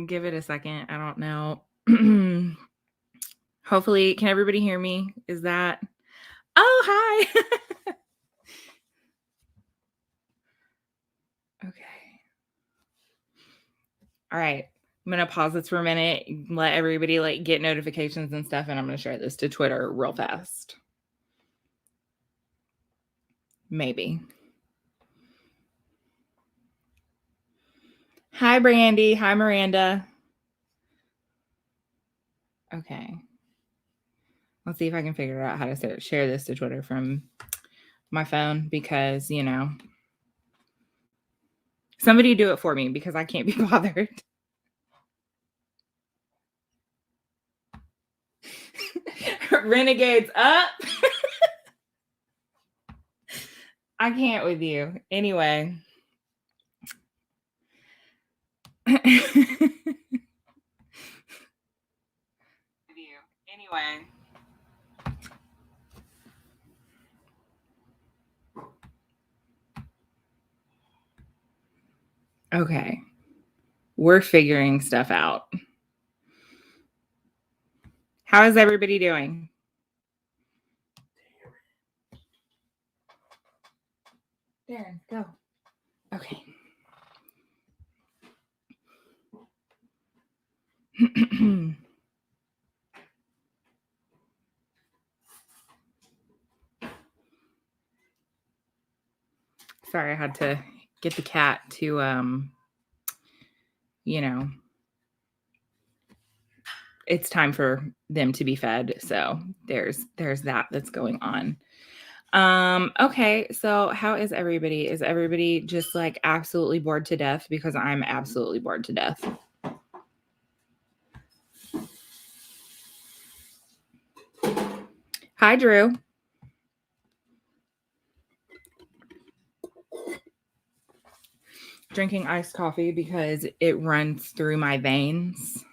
Give it a second. I don't know. Hopefully, can everybody hear me? Is that? Oh, hi. Okay. All right. I'm going to pause this for a minute, let everybody like get notifications and stuff, and I'm going to share this to Twitter real fast. Maybe. Hi, Brandy. Hi, Miranda. Okay. Let's see if I can figure out how to share this to Twitter from my phone because, you know, somebody do it for me because I can't be bothered. Renegades up. I can't with you. Anyway. Anyway. Okay. We're figuring stuff out. How is everybody doing? Darren, go. Okay. Sorry, I had to get the cat to, you know, it's time for them to be fed. So there's that's going on. Okay, so how is everybody? Is everybody just like absolutely bored to death? Because I'm absolutely bored to death. Hi, Drew. Drinking iced coffee because it runs through my veins.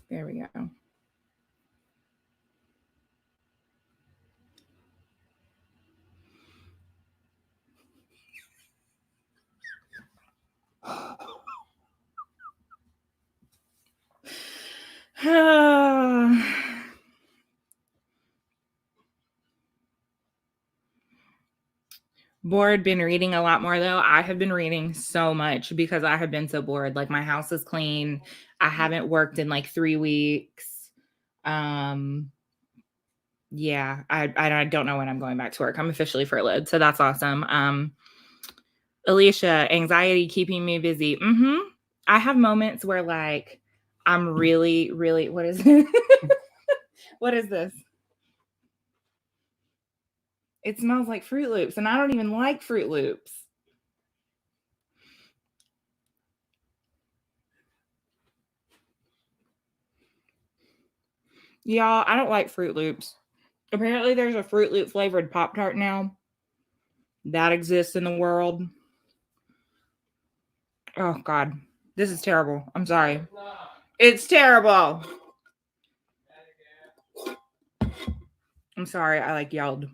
There we go. Bored, been reading a lot more though. I have been reading so much because I have been so bored. Like my house is clean. I haven't worked in like 3 weeks. Yeah, I don't know when I'm going back to work. I'm officially furloughed, so that's awesome. Alicia, anxiety keeping me busy. I have moments where like I'm really, really, what is it? What is this? It smells like Fruit Loops, and I don't even like Fruit Loops. Y'all, I don't like Fruit Loops. Apparently, there's a Fruit Loop flavored Pop Tart now that exists in the world. Oh, God. This is terrible. I'm sorry. It's terrible. I'm sorry. I like yelled.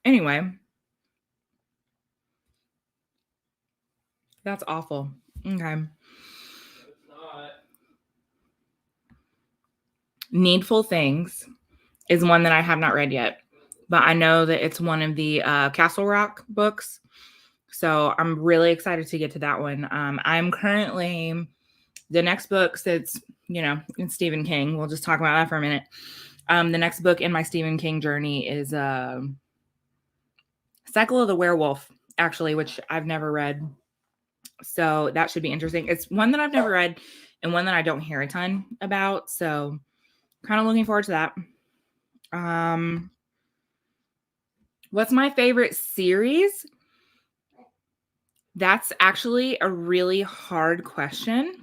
Anyway. That's awful. Okay. Needful Things is one that I have not read yet, but I know that it's one of the Castle Rock books. So I'm really excited to get to that one. I'm currently, the next book, it's, you know, it's Stephen King. We'll just talk about that for a minute. The next book in my Stephen King journey is Cycle of the Werewolf, actually, which I've never read. So that should be interesting. It's one that I've never read and one that I don't hear a ton about. So kind of looking forward to that. What's my favorite series? That's actually a really hard question.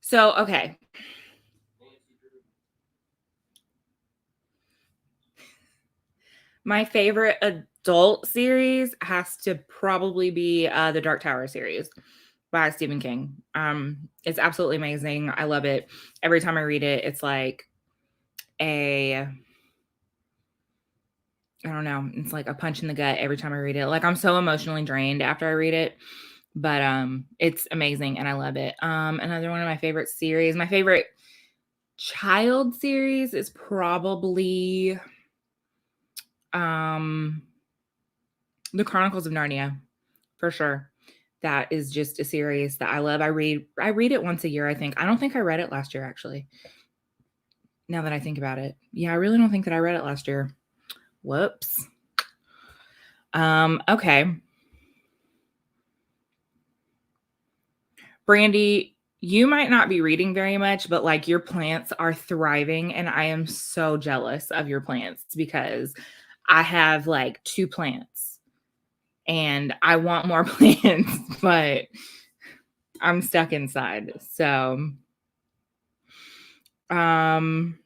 So, okay. My favorite adult series has to probably be the Dark Tower series by Stephen King. It's absolutely amazing. I love it. Every time I read it, it's like I don't know. It's like a punch in the gut every time I read it. Like I'm so emotionally drained after I read it, but it's amazing and I love it. Another one of my favorite series, my favorite child series is probably The Chronicles of Narnia, for sure. That is just a series that I love. I read it once a year, I think. I don't think I read it last year actually. Now that I think about it. Yeah, I really don't think that I read it last year. Whoops. Okay. Brandy, you might not be reading very much, but like your plants are thriving and I am so jealous of your plants because I have like 2 plants and I want more plants, but I'm stuck inside. So, um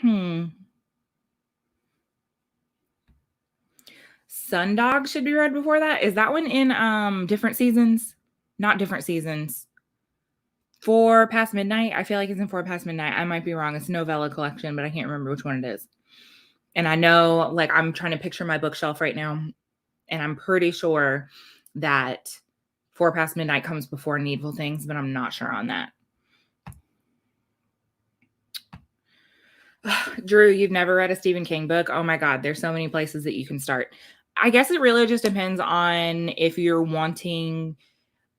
hmm. Sundog should be read before that. Is that one in different seasons? Not different seasons. 4 Past Midnight. I feel like it's in 4 Past Midnight. I might be wrong. It's a novella collection, but I can't remember which one it is. And I know, like, I'm trying to picture my bookshelf right now, and I'm pretty sure that 4 Past Midnight comes before Needful Things, but I'm not sure on that. Drew, you've never read a Stephen King book? Oh my God, there's so many places that you can start. I guess it really just depends on if you're wanting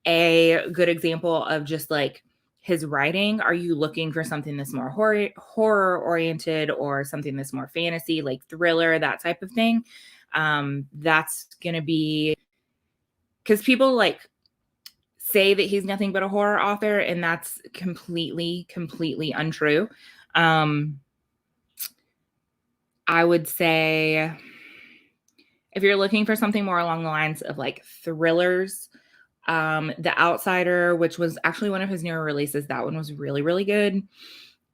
a good example of just like his writing. Are you looking for something that's more horror oriented or something that's more fantasy, like thriller, that type of thing? That's going to be because people like say that he's nothing but a horror author, and that's completely untrue. I would say if you're looking for something more along the lines of like thrillers, The Outsider, which was actually one of his newer releases, that one was really good.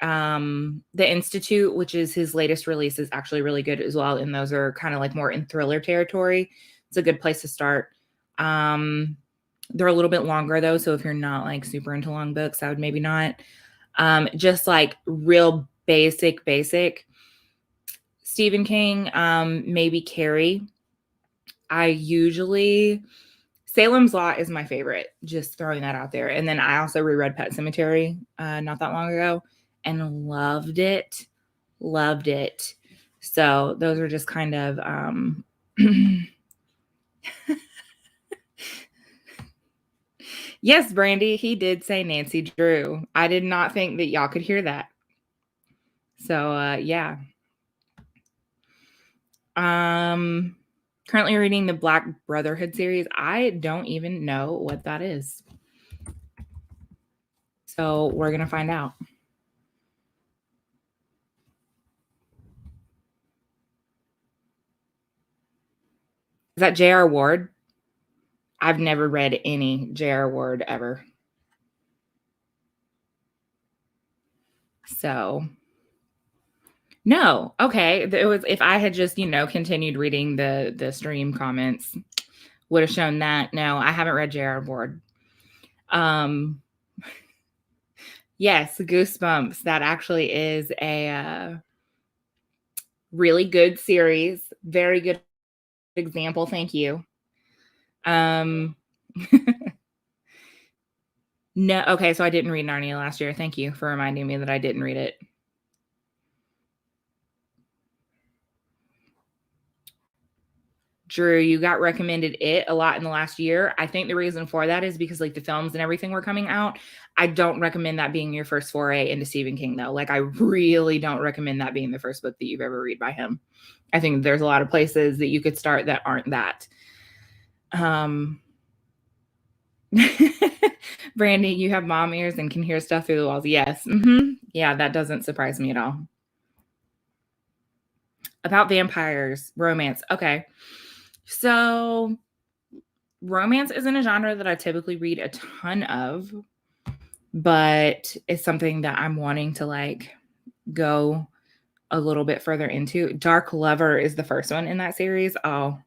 The Institute, which is his latest release, is actually really good as well, and those are kind of like more in thriller territory. It's a good place to start. They're a little bit longer though, so if you're not like super into long books, I would maybe not. Just like real basic Stephen King, maybe Carrie. I usually Salem's Lot is my favorite, just throwing that out there. And then I also reread Pet Sematary not that long ago and loved it. Loved it. So those are just kind of Yes, Brandy, he did say Nancy Drew. I did not think that y'all could hear that. So yeah. Currently reading the Black Brotherhood series. I don't even know what that is. So we're going to find out. Is that J.R. Ward? I've never read any J.R. Ward ever. So no. Okay. It was if I had just, continued reading the stream comments, would have shown that. No, I haven't read J.R. Ward. Yes, Goosebumps. That actually is a really good series. Very good example. Thank you. No, okay, so I didn't read Narnia last year. Thank you for reminding me that I didn't read it. Drew, you got recommended it a lot in the last year. I think the reason for that is because like the films and everything were coming out. I don't recommend that being your first foray into Stephen King though. Like I really don't recommend that being the first book that you've ever read by him. I think there's a lot of places that you could start that aren't that. Brandy, you have mom ears and can hear stuff through the walls. Yes. Yeah, that doesn't surprise me at all. About vampires, romance. Okay. So romance isn't a genre that I typically read a ton of, but it's something that I'm wanting to like go a little bit further into. Dark Lover is the first one in that series. Oh,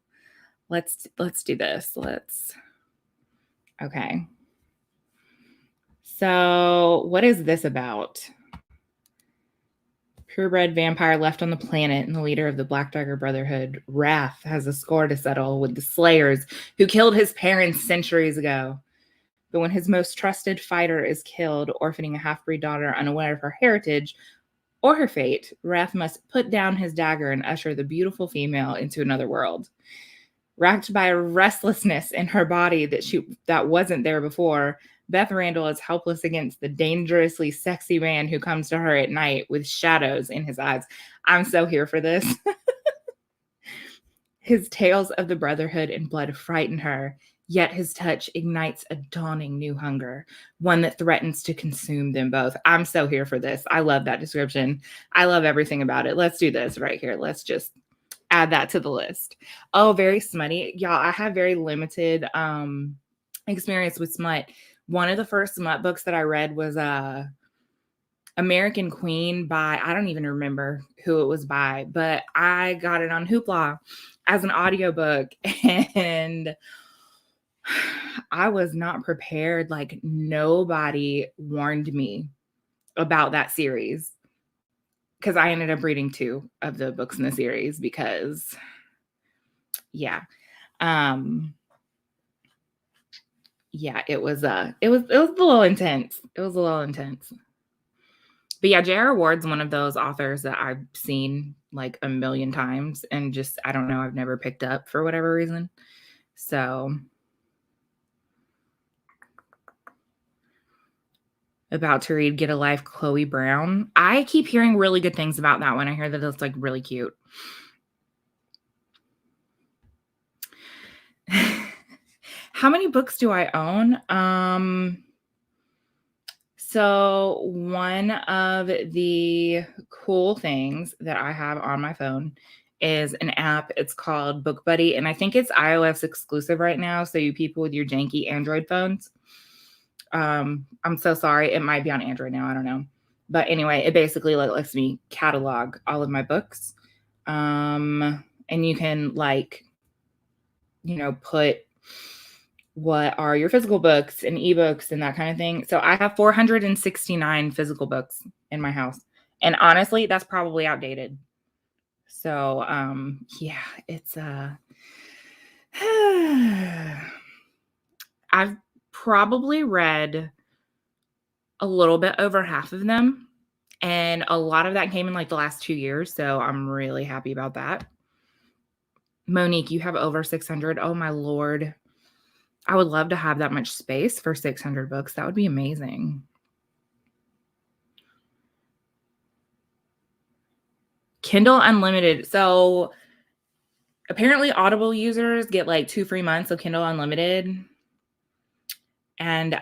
let's do this. Okay. So what is this about? purebred vampire left on the planet and the leader of the Black Dagger Brotherhood, Wrath, has a score to settle with the Slayers who killed his parents centuries ago. But when his most trusted fighter is killed, orphaning a half-breed daughter unaware of her heritage or her fate, Wrath must put down his dagger and usher the beautiful female into another world. Racked by a restlessness in her body that wasn't there before, Beth Randall is helpless against the dangerously sexy man who comes to her at night with shadows in his eyes. I'm so here for this. His tales of the Brotherhood and blood frighten her, yet his touch ignites a dawning new hunger, one that threatens to consume them both. I'm so here for this. I love that description. I love everything about it. Let's do this right here. Let's just add that to the list. Oh, very smutty. Y'all, I have very limited experience with smut. One of the first smut books that I read was American Queen by, I don't even remember who it was by, but I got it on Hoopla as an audiobook, and I was not prepared. Like, nobody warned me about that series, because I ended up reading 2 of the books in the series because, yeah. Yeah, it was a little intense. It was a little intense. But yeah, J.R. Ward's one of those authors that I've seen like a million times and just, I don't know, I've never picked up for whatever reason. So, about to read Get a Life, Chloe Brown. I keep hearing really good things about that one. I hear that it's like really cute. How many books do I own? So one of the cool things that I have on my phone is an app. It's called Book Buddy, and I think it's iOS exclusive right now. So you people with your janky Android phones, I'm so sorry. It might be on Android now. I don't know. But anyway, it basically lets me catalog all of my books. And you can put what are your physical books and ebooks and that kind of thing. So I have 469 physical books in my house. And honestly, that's probably outdated. So, yeah, it's I've probably read a little bit over half of them. And a lot of that came in like the last 2 years. So I'm really happy about that. Monique, you have over 600. Oh my Lord. I would love to have that much space for 600 books. That would be amazing. Kindle Unlimited. So apparently Audible users get like 2 free months of Kindle Unlimited. And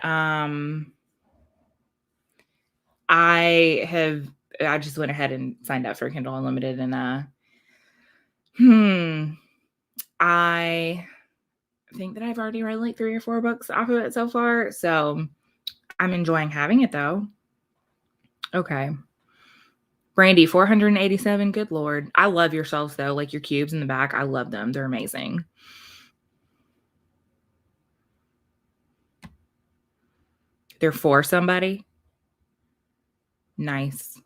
I just went ahead and signed up for Kindle Unlimited, and I think that I've already read like 3 or 4 books off of it so far. So I'm enjoying having it though. Okay. Brandy, 487. Good Lord. I love your shelves though. Like your cubes in the back. I love them. They're amazing. They're for somebody. Nice.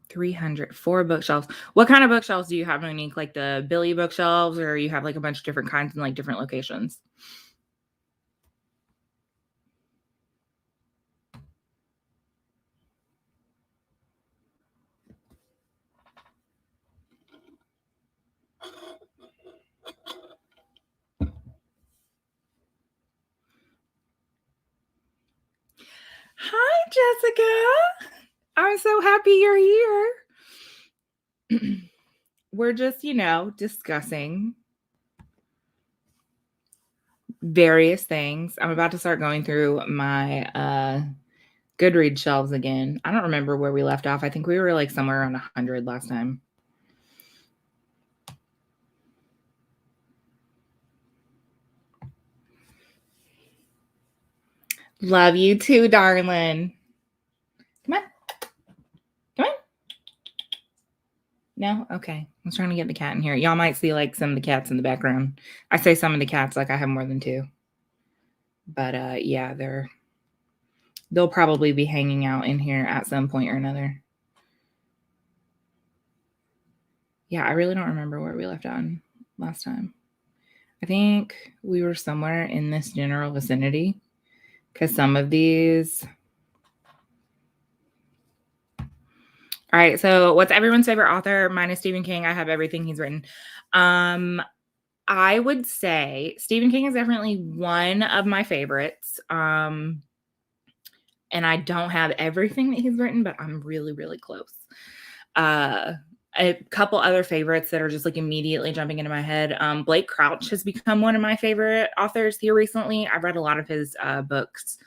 304 bookshelves. What kind of bookshelves do you have, Monique? Like the Billy bookshelves, or you have like a bunch of different kinds in like different locations? Hi, Jessica. I'm so happy you're here. We're just, discussing various things. I'm about to start going through my goodreads shelves again. I don't remember where we left off. I think we were like somewhere around 100 last time. Love you too, darling. Come on. Come on. No? Okay. I was trying to get the cat in here. Y'all might see like some of the cats in the background. I say some of the cats like I have more than 2. But yeah, they're They'll probably be hanging out in here at some point or another. Yeah, I really don't remember where we left on last time. I think we were somewhere in this general vicinity because some of these. All right, so what's everyone's favorite author? Mine is Stephen King. I have everything he's written. I would say Stephen King is definitely one of my favorites. And I don't have everything that he's written, but I'm really, really close. A couple other favorites that are just like immediately jumping into my head. Blake Crouch has become one of my favorite authors here recently. I've read a lot of his books.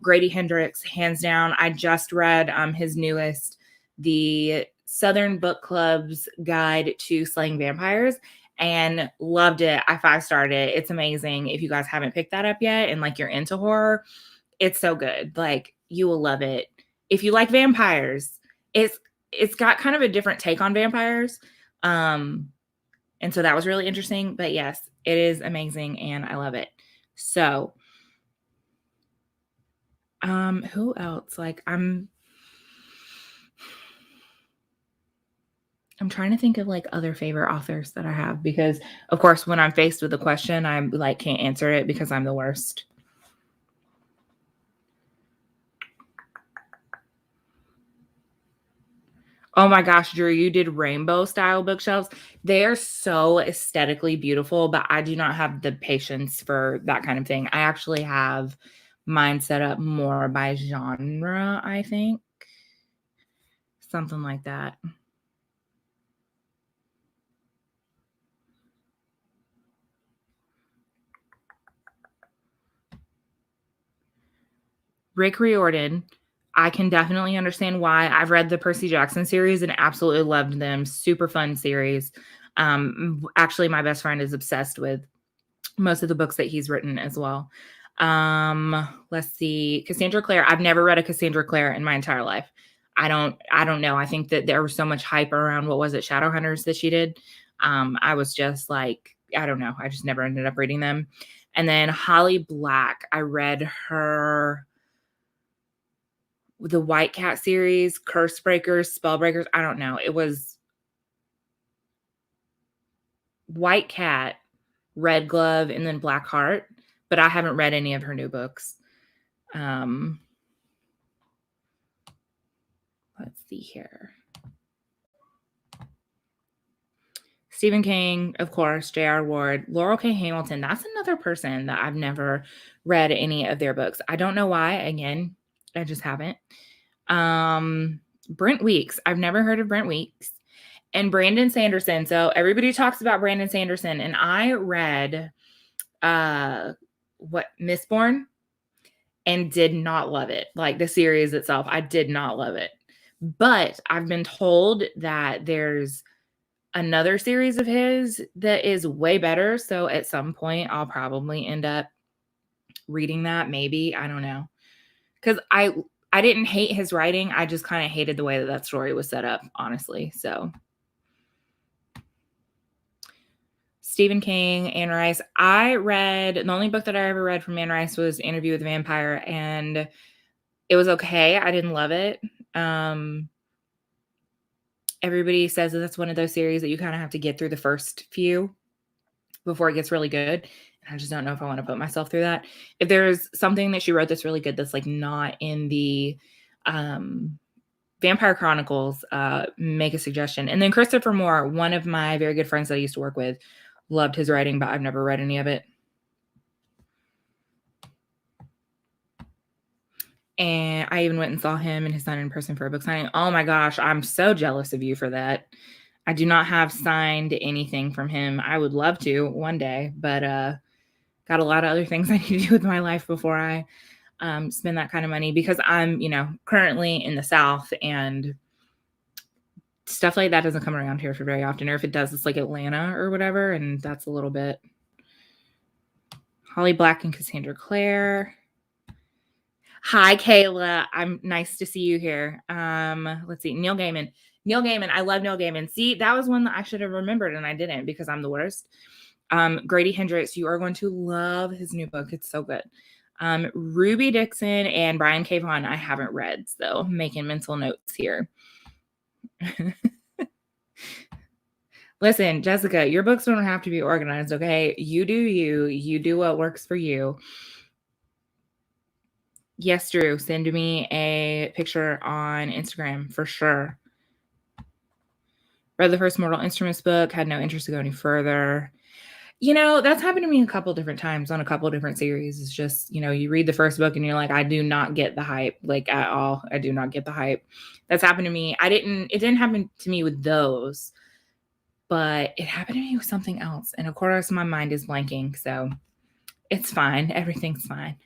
Grady Hendrix, hands down. I just read his newest, The Southern Book Club's Guide to Slaying Vampires, and loved it. I 5-starred it. It's amazing. If you guys haven't picked that up yet and like you're into horror, it's so good. Like you will love it. If you like vampires, it's got kind of a different take on vampires. And so that was really interesting. But yes, it is amazing and I love it. So who else? Like I'm trying to think of like other favorite authors that I have, because of course when I'm faced with a question, I'm like can't answer it because I'm the worst. Oh my gosh, Drew, you did rainbow style bookshelves. They're so aesthetically beautiful, but I do not have the patience for that kind of thing. I actually have mine set up more by genre, I think. Something like that. Rick Riordan, I can definitely understand why. I've read the Percy Jackson series and absolutely loved them. Super fun series. Actually, my best friend is obsessed with most of the books that he's written as well. Let's see. Cassandra Clare. I've never read a Cassandra Clare in my entire life. I don't know. I think that there was so much hype around, what was it, Shadowhunters that she did. I was just like, I don't know. I just never ended up reading them. And then Holly Black, I read her, the White Cat series, Curse Breakers, Spellbreakers. I don't know. It was White Cat, Red Glove, and then Black Heart. But I haven't read any of her new books. Let's see here. Stephen King, of course, J.R. Ward, Laurel K. Hamilton. That's another person that I've never read any of their books. I don't know why. Again, I just haven't. Brent Weeks. I've never heard of Brent Weeks. And Brandon Sanderson. So everybody talks about Brandon Sanderson. And I read Mistborn and did not love it. Like the series itself, I did not love it. But I've been told that there's another series of his that is way better. So at some point, I'll probably end up reading that. Maybe. I don't know. Because I didn't hate his writing. I just kind of hated the way that story was set up, honestly. So Stephen King, Anne Rice. The only book that I ever read from Anne Rice was Interview with the Vampire, and it was okay. I didn't love it. Everybody says that that's one of those series that you kind of have to get through the first few before it gets really good. And I just don't know if I want to put myself through that. If there's something that she wrote that's really good, that's like not in the Vampire Chronicles, make a suggestion. And then Christopher Moore, one of my very good friends that I used to work with, loved his writing, but I've never read any of it. And I even went and saw him and his son in person for a book signing. Oh my gosh, I'm so jealous of you for that. I do not have signed anything from him. I would love to one day, but got a lot of other things I need to do with my life before I spend that kind of money, because I'm, currently in the South, and stuff like that doesn't come around here for very often. Or if it does, it's like Atlanta or whatever, and that's a little bit. Holly Black and Cassandra Clare. Hi, Kayla. I'm nice to see you here. Let's see. Neil Gaiman. I love Neil Gaiman. See, that was one that I should have remembered, and I didn't because I'm the worst. Grady Hendrix, you are going to love his new book. It's so good. Ruby Dixon and Brian K. Vaughan, I haven't read, so I'm making mental notes here. Listen, Jessica, your books don't have to be organized, okay? You do you. You do what works for you. Yes, Drew, send me a picture on Instagram for sure. Read the first Mortal Instruments book, had no interest to go any further. You know, that's happened to me a couple different times on a couple different series. It's just, you know, you read the first book and you're like, I do not get the hype, like at all. I do not get the hype. That's happened to me. It didn't happen to me with those, but it happened to me with something else. And of course, my mind is blanking. So it's fine. Everything's fine.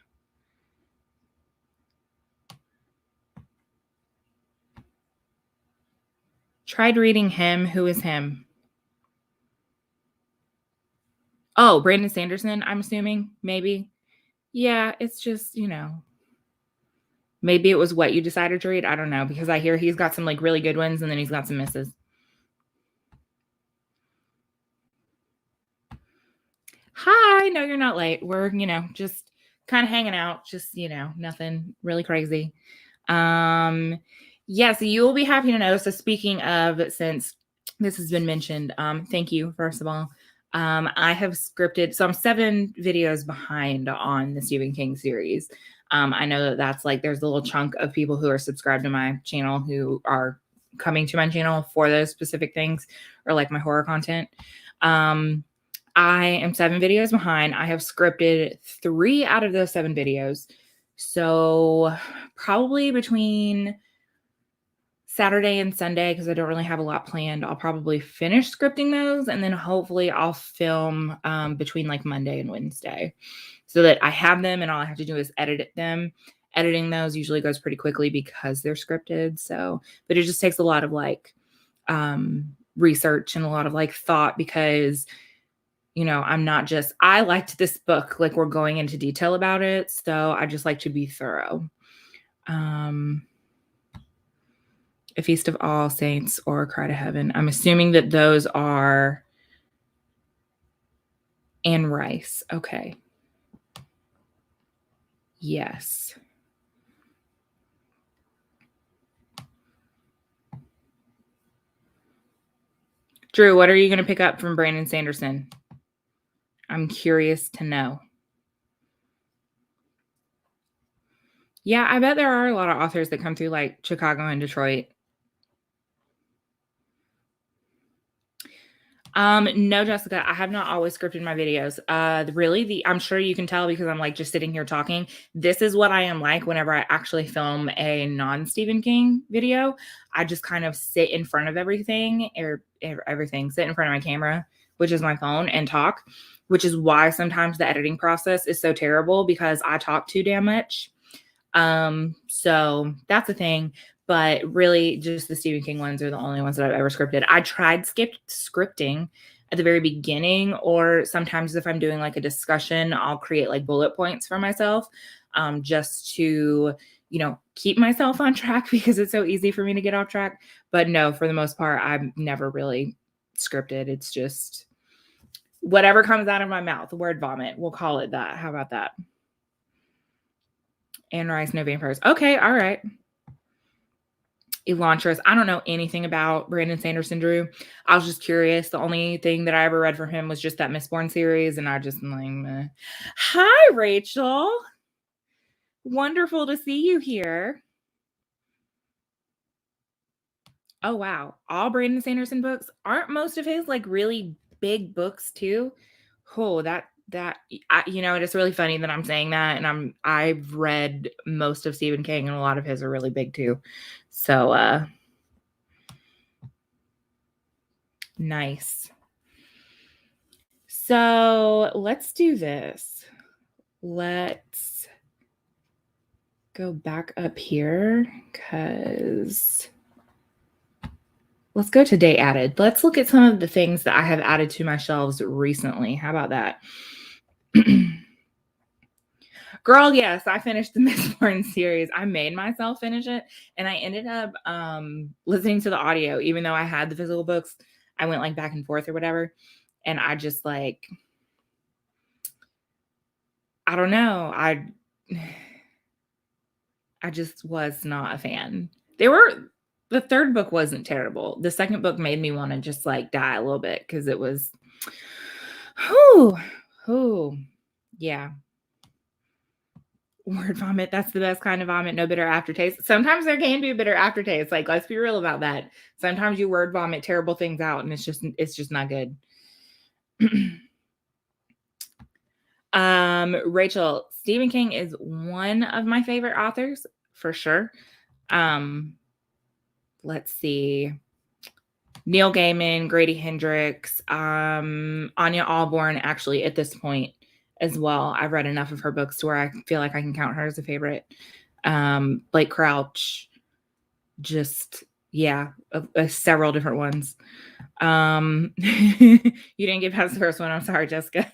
Tried reading him. Who is him? Oh, Brandon Sanderson, I'm assuming, maybe. Yeah, it's just, you know, maybe it was what you decided to read. I don't know, because I hear he's got some like really good ones and then he's got some misses. Hi, no, you're not late. We're, you know, just kind of hanging out, just, you know, nothing really crazy. Yeah, so you will be happy to know. So speaking of, since this has been mentioned, thank you, first of all. I have scripted, so I'm 7 videos behind on the Stephen King series. I know that that's like, there's a little chunk of people who are subscribed to my channel who are coming to my channel for those specific things or like my horror content. I am 7 videos behind. I have scripted 3 out of those 7 videos. So probably between Saturday and Sunday, because I don't really have a lot planned, I'll probably finish scripting those. And then hopefully I'll film between like Monday and Wednesday so that I have them and all I have to do is edit them. Editing those usually goes pretty quickly because they're scripted. So, but it just takes a lot of like research and a lot of like thought because you know, I'm not just, I liked this book, like we're going into detail about it. So I just like to be thorough. A Feast of All Saints or Cry to Heaven. I'm assuming that those are Anne Rice. Okay. Yes. Drew, what are you going to pick up from Brandon Sanderson? I'm curious to know. Yeah, I bet there are a lot of authors that come through like Chicago and Detroit. No, Jessica, I have not always scripted my videos. I'm sure you can tell because I'm like just sitting here talking. This is what I am like whenever I actually film a non-Stephen King video. I just kind of sit in front of everything sit in front of my camera, which is my phone, and talk, which is why sometimes the editing process is so terrible because I talk too damn much. So that's the thing. But really, just the Stephen King ones are the only ones that I've ever scripted. I tried scripting at the very beginning, or sometimes if I'm doing like a discussion, I'll create like bullet points for myself just to, you know, keep myself on track because it's so easy for me to get off track. But no, for the most part, I've never really scripted. It's just whatever comes out of my mouth, word vomit. We'll call it that. How about that? Anne Rice, No Vampires. Okay, all right. Elantris. I don't know anything about Brandon Sanderson, Drew. I was just curious. The only thing that I ever read from him was just that Mistborn series, and I just am like, meh. Hi, Rachel. Wonderful to see you here. Oh, wow. All Brandon Sanderson books. Aren't most of his like really big books too? Oh, you know, it's really funny that I'm saying that, and I've read most of Stephen King, and a lot of his are really big too. So, nice. So let's do this. Let's go back up here because let's go to day added. Let's look at some of the things that I have added to my shelves recently. How about that? Girl, yes, I finished the Mistborn series. I made myself finish it, and I ended up listening to the audio, even though I had the physical books. I went like back and forth or whatever, and I just like, I don't know. I just was not a fan. The third book wasn't terrible. The second book made me want to just like die a little bit because it was, whew, yeah. Word vomit. That's the best kind of vomit. No bitter aftertaste. Sometimes there can be a bitter aftertaste. Like, let's be real about that. Sometimes you word vomit terrible things out, and it's just not good. Rachel, Stephen King is one of my favorite authors for sure. Let's see. Neil Gaiman, Grady Hendrix, Anya Alborn, actually, at this point as well. I've read enough of her books to where I feel like I can count her as a favorite. Blake Crouch, just, yeah, several different ones. You didn't get past the first one. I'm sorry, Jessica.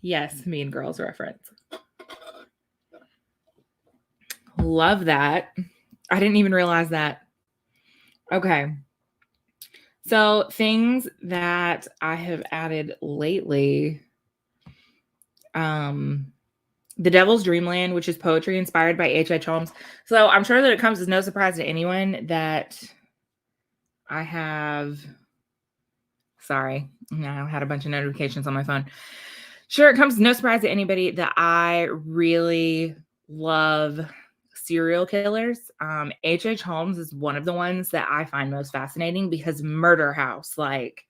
Yes, Mean Girls reference. Love that. I didn't even realize that. Okay. So things that I have added lately, The Devil's Dreamland, which is poetry inspired by H.H. Holmes. So I'm sure that it comes as no surprise to anyone that I have, sorry, I had a bunch of notifications on my phone. Sure, it comes as no surprise to anybody that I really love serial killers. H.H. Holmes is one of the ones that I find most fascinating because Murder House, like,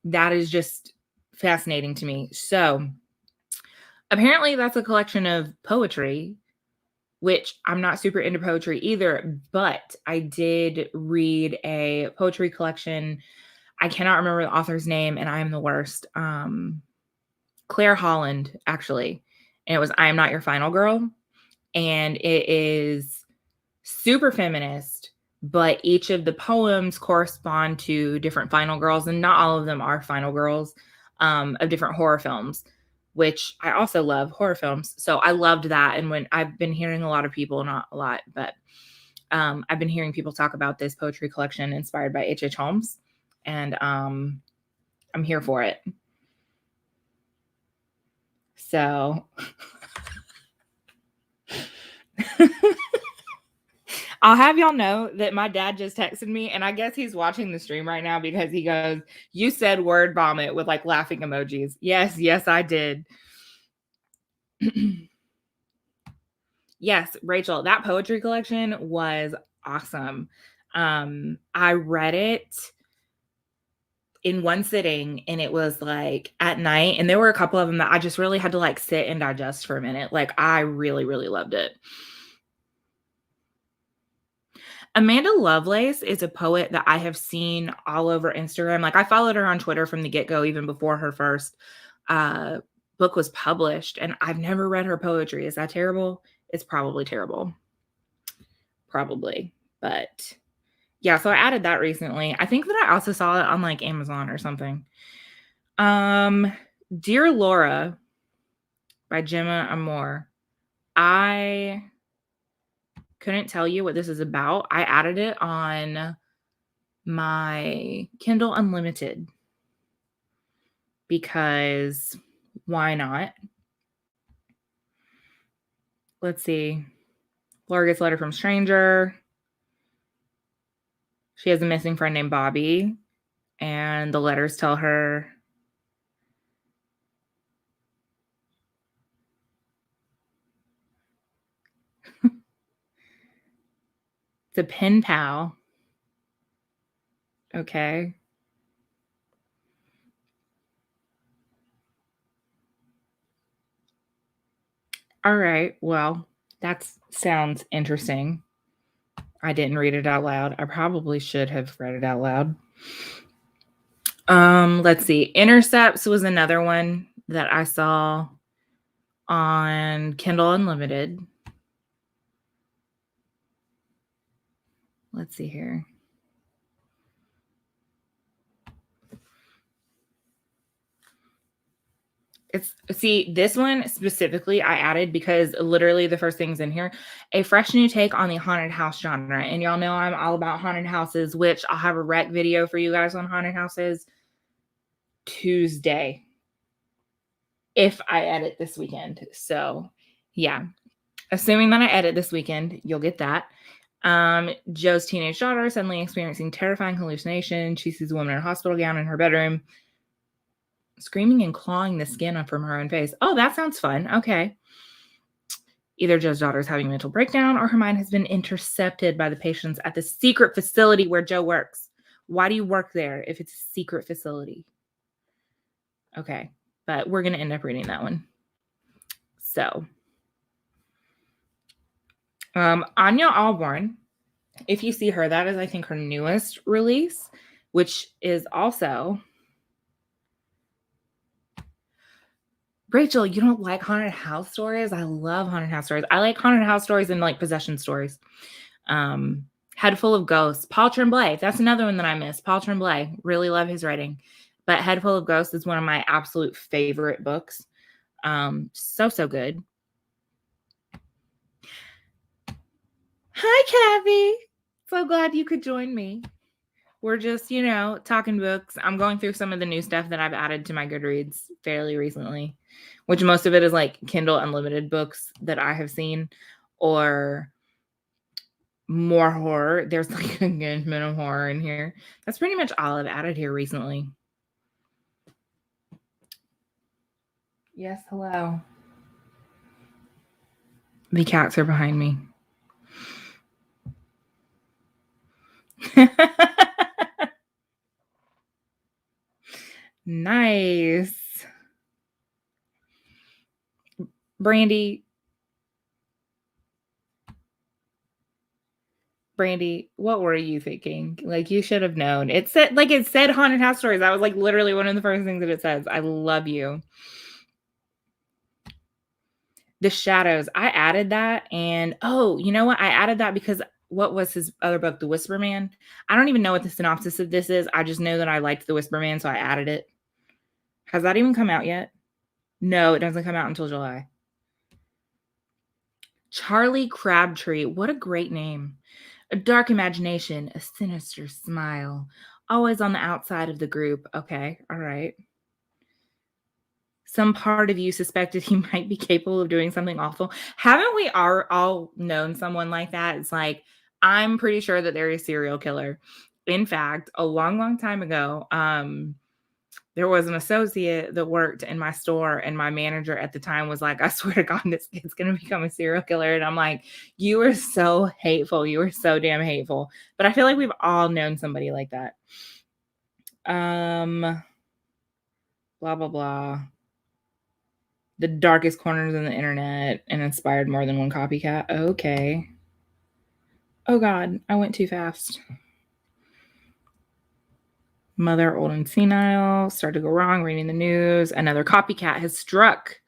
that is just fascinating to me. So apparently that's a collection of poetry, which I'm not super into poetry either, but I did read a poetry collection. I cannot remember the author's name, and I am the worst. Claire Holland, actually. And it was I Am Not Your Final Girl. And it is super feminist, but each of the poems correspond to different final girls, and not all of them are final girls, of different horror films, which I also love horror films. So I loved that. And when I've been hearing a lot of people, not a lot, but I've been hearing people talk about this poetry collection inspired by H.H. Holmes, and I'm here for it. So I'll have y'all know that my dad just texted me, and I guess he's watching the stream right now because he goes, "You said word vomit," with like laughing emojis. Yes, I did. Yes, Rachel, that poetry collection was awesome. I read it in one sitting, and it was like at night, and there were a couple of them that I just really had to like sit and digest for a minute. Like, I really, really loved it. Amanda Lovelace is a poet that I have seen all over Instagram. Like, I followed her on Twitter from the get-go, even before her first book was published, and I've never read her poetry. Is that terrible? It's probably terrible. Probably. But yeah, so I added that recently. I think that I also saw it on like Amazon or something. Dear Laura by Gemma Amor. I couldn't tell you what this is about. I added it on my Kindle Unlimited because why not? Let's see. Laura gets a letter from stranger. She has a missing friend named Bobby, and the letters tell her it's a pen pal. Okay. All right. Well, that sounds interesting. I didn't read it out loud. I probably should have read it out loud. Let's see. Intercepts was another one that I saw on Kindle Unlimited. Let's see here. See, this one specifically I added because literally the first thing's in here, a fresh new take on the haunted house genre. And y'all know I'm all about haunted houses, which I'll have a rec video for you guys on haunted houses Tuesday if I edit this weekend. So, yeah. Assuming that I edit this weekend, you'll get that. Joe's teenage daughter suddenly experiencing terrifying hallucination. She sees a woman in a hospital gown in her bedroom, screaming and clawing the skin from her own face. Oh, that sounds fun. Okay. Either Joe's daughter is having a mental breakdown or her mind has been intercepted by the patients at the secret facility where Joe works. Why do you work there if it's a secret facility? Okay, but we're going to end up reading that one. So, Anya Alborn, if you see her, that is, I think, her newest release, which is also... Rachel, you don't like haunted house stories? I love haunted house stories. I like haunted house stories and like possession stories. Head Full of Ghosts. Paul Tremblay. That's another one that I miss. Paul Tremblay. Really love his writing. But Head Full of Ghosts is one of my absolute favorite books. So good. Hi, Kathy. So glad you could join me. We're just, talking books. I'm going through some of the new stuff that I've added to my Goodreads fairly recently, which most of it is like Kindle Unlimited books that I have seen, or more horror. There's like a good bit of horror in here. That's pretty much all I've added here recently. Yes, hello. The cats are behind me. Nice. Brandy, what were you thinking? Like, you should have known. It said haunted house stories. That was like literally one of the first things that it says. I love you. The Shadows. I added that, and you know what? I added that because what was his other book, The Whisper Man? I don't even know what the synopsis of this is. I just know that I liked The Whisper Man, so I added it. Has that even come out yet? No, it doesn't come out until July. Charlie Crabtree. What a great name. A dark imagination, a sinister smile, always on the outside of the group. Okay, all right. Some part of you suspected he might be capable of doing something awful. Haven't we all known someone like that? It's like, I'm pretty sure that they're a serial killer. In fact, a long time ago, there was an associate that worked in my store, and my manager at the time was like, I swear to God, this kid's going to become a serial killer. And I'm like, you are so hateful. You are so damn hateful. But I feel like we've all known somebody like that. Blah, blah, blah. The darkest corners of the internet and inspired more than one copycat. Okay. Oh God, I went too fast. Mother old and senile, started to go wrong, reading the news. Another copycat has struck.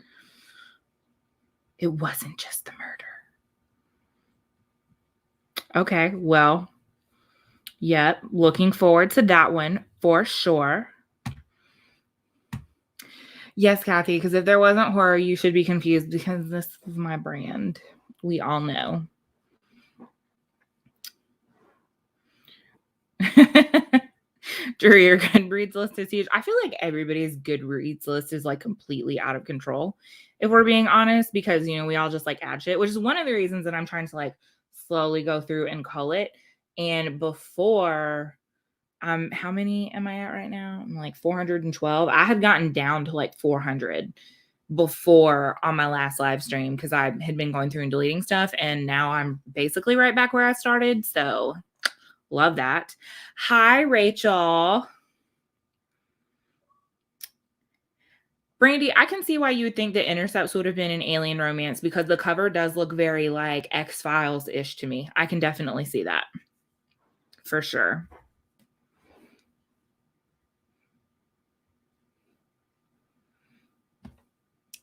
It wasn't just the murder. Okay, well, yep, looking forward to that one for sure. Yes, Kathy, because if there wasn't horror, you should be confused because this is my brand. We all know. Drew, your Goodreads list is huge. I feel like everybody's Goodreads list is like completely out of control, if we're being honest, because, we all just like add shit, which is one of the reasons that I'm trying to like slowly go through and cull it. And before, how many am I at right now? I'm like 412. I had gotten down to like 400 before on my last live stream because I had been going through and deleting stuff. And now I'm basically right back where I started. So love that. Hi, Rachel. Brandy, I can see why you would think that Intercepts would have been an alien romance because the cover does look very like X-Files-ish to me. I can definitely see that. For sure.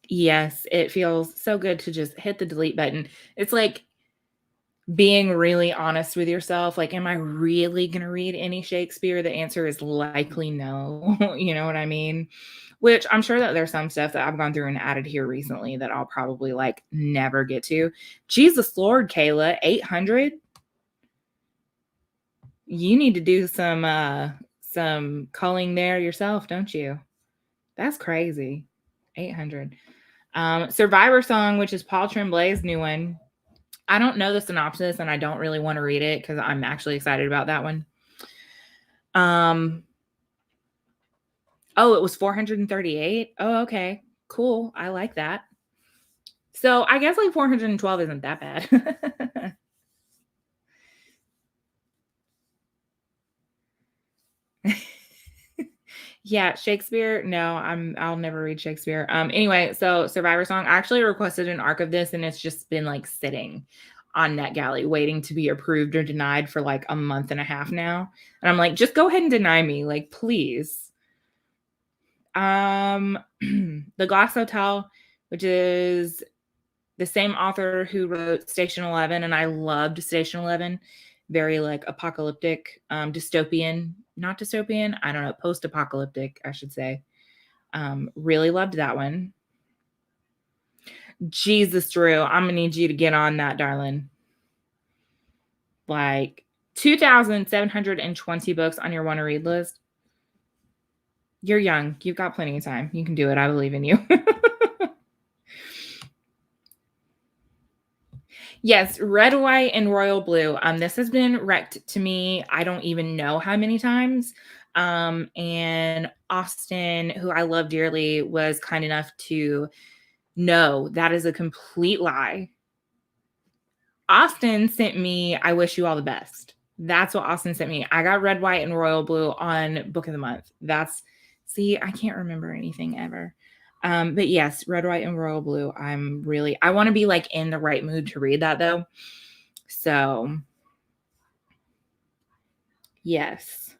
Yes, it feels so good to just hit the delete button. It's like being really honest with yourself. Like, am I really going to read any Shakespeare? The answer is likely no. You know what I mean? Which I'm sure that there's some stuff that I've gone through and added here recently that I'll probably like never get to. Jesus Lord, Kayla, 800. You need to do some culling there yourself, don't you? That's crazy. 800. Survivor Song, which is Paul Tremblay's new one. I don't know the synopsis and I don't really want to read it because I'm actually excited about that one. Oh, it was 438. Oh, okay. Cool. I like that. So I guess like 412 isn't that bad. Yeah, Shakespeare. No, I'll never read Shakespeare. Anyway, so Survivor Song. I actually requested an arc of this and it's just been like sitting on NetGalley waiting to be approved or denied for like a month and a half now. And I'm like, just go ahead and deny me, like, please. The Glass Hotel, which is the same author who wrote Station 11, and I loved Station 11. Very like apocalyptic, dystopian, not dystopian, I don't know, post-apocalyptic, I should say. Really loved that one. Jesus, Drew, I'm gonna need you to get on that, darling. Like 2,720 books on your want to read list. You're young. You've got plenty of time. You can do it. I believe in you. Yes, red, white, and royal blue. This has been wrecked to me. I don't even know how many times. And Austin, who I love dearly, was kind enough to know that is a complete lie. Austin sent me I Wish You All the Best. That's what Austin sent me. I got red, white, and royal blue on Book of the Month. See, I can't remember anything ever. But yes, red, white, and royal blue. I want to be like in the right mood to read that though. So yes.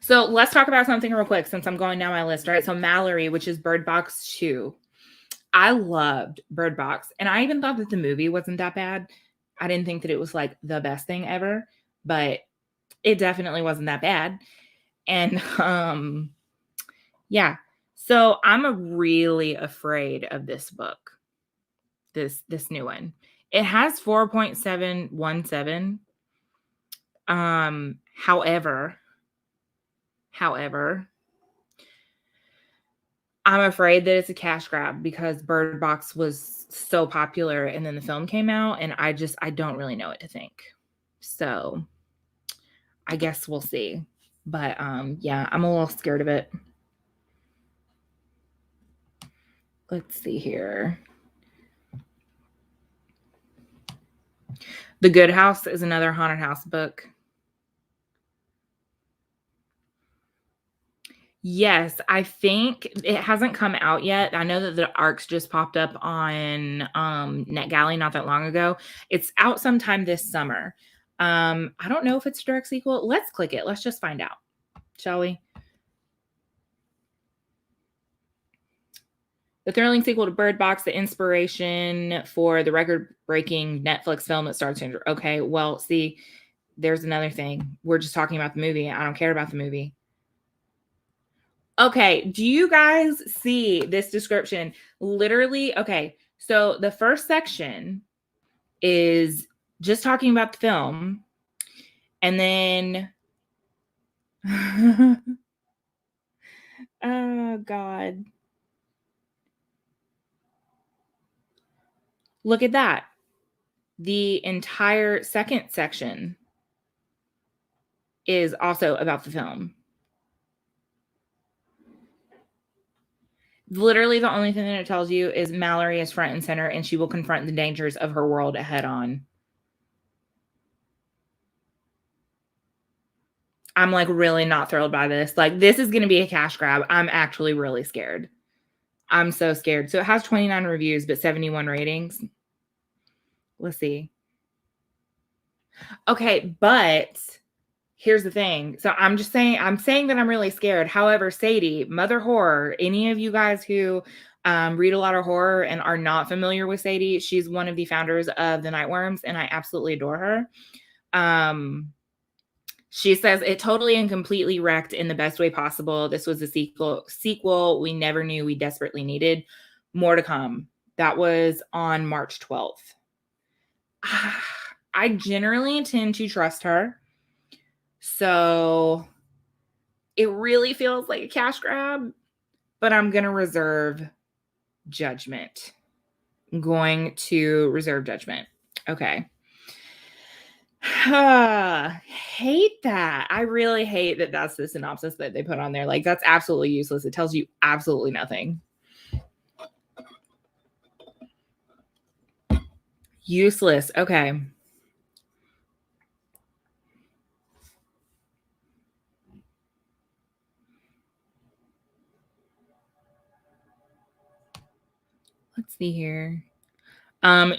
So let's talk about something real quick since I'm going down my list, right? So Mallory, which is Bird Box 2. I loved Bird Box, and I even thought that the movie wasn't that bad. I didn't think that it was like the best thing ever, but it definitely wasn't that bad. And yeah. So I'm really afraid of this book. This new one. It has 4.717. However, I'm afraid that it's a cash grab because Bird Box was so popular and then the film came out and I don't really know what to think. So I guess we'll see. But yeah, I'm a little scared of it. Let's see here. The Good House is another haunted house book. Yes, I think it hasn't come out yet. I know that the arcs just popped up on NetGalley not that long ago. It's out sometime this summer. I don't know if it's a direct sequel. Let's click it. Let's just find out, shall we? The thrilling sequel to Bird Box, the inspiration for the record-breaking Netflix film that stars Sandra. Okay, well, see, there's another thing. We're just talking about the movie. I don't care about the movie. Okay, do you guys see this description? Literally, okay, so the first section is just talking about the film, and then oh God. Look at that. The entire second section is also about the film. Literally, the only thing that it tells you is Mallory is front and center and she will confront the dangers of her world head on. I'm like really not thrilled by this. Like, this is going to be a cash grab. I'm actually really scared. I'm so scared. So it has 29 reviews, but 71 ratings. Let's see. Okay, but here's the thing. So I'm saying that I'm really scared. However, Sadie, Mother Horror, any of you guys who read a lot of horror and are not familiar with Sadie, she's one of the founders of the Nightworms, and I absolutely adore her. She says it totally and completely wrecked in the best way possible. This was a sequel we never knew we desperately needed. More to come. That was on March 12th. I generally tend to trust her. So It really feels like a cash grab, but I'm going to reserve judgment. I'm going to reserve judgment. Okay. Hate that. I really hate that that's the synopsis that they put on there. Like, that's absolutely useless. It tells you absolutely nothing. Useless. Okay. Let's see here.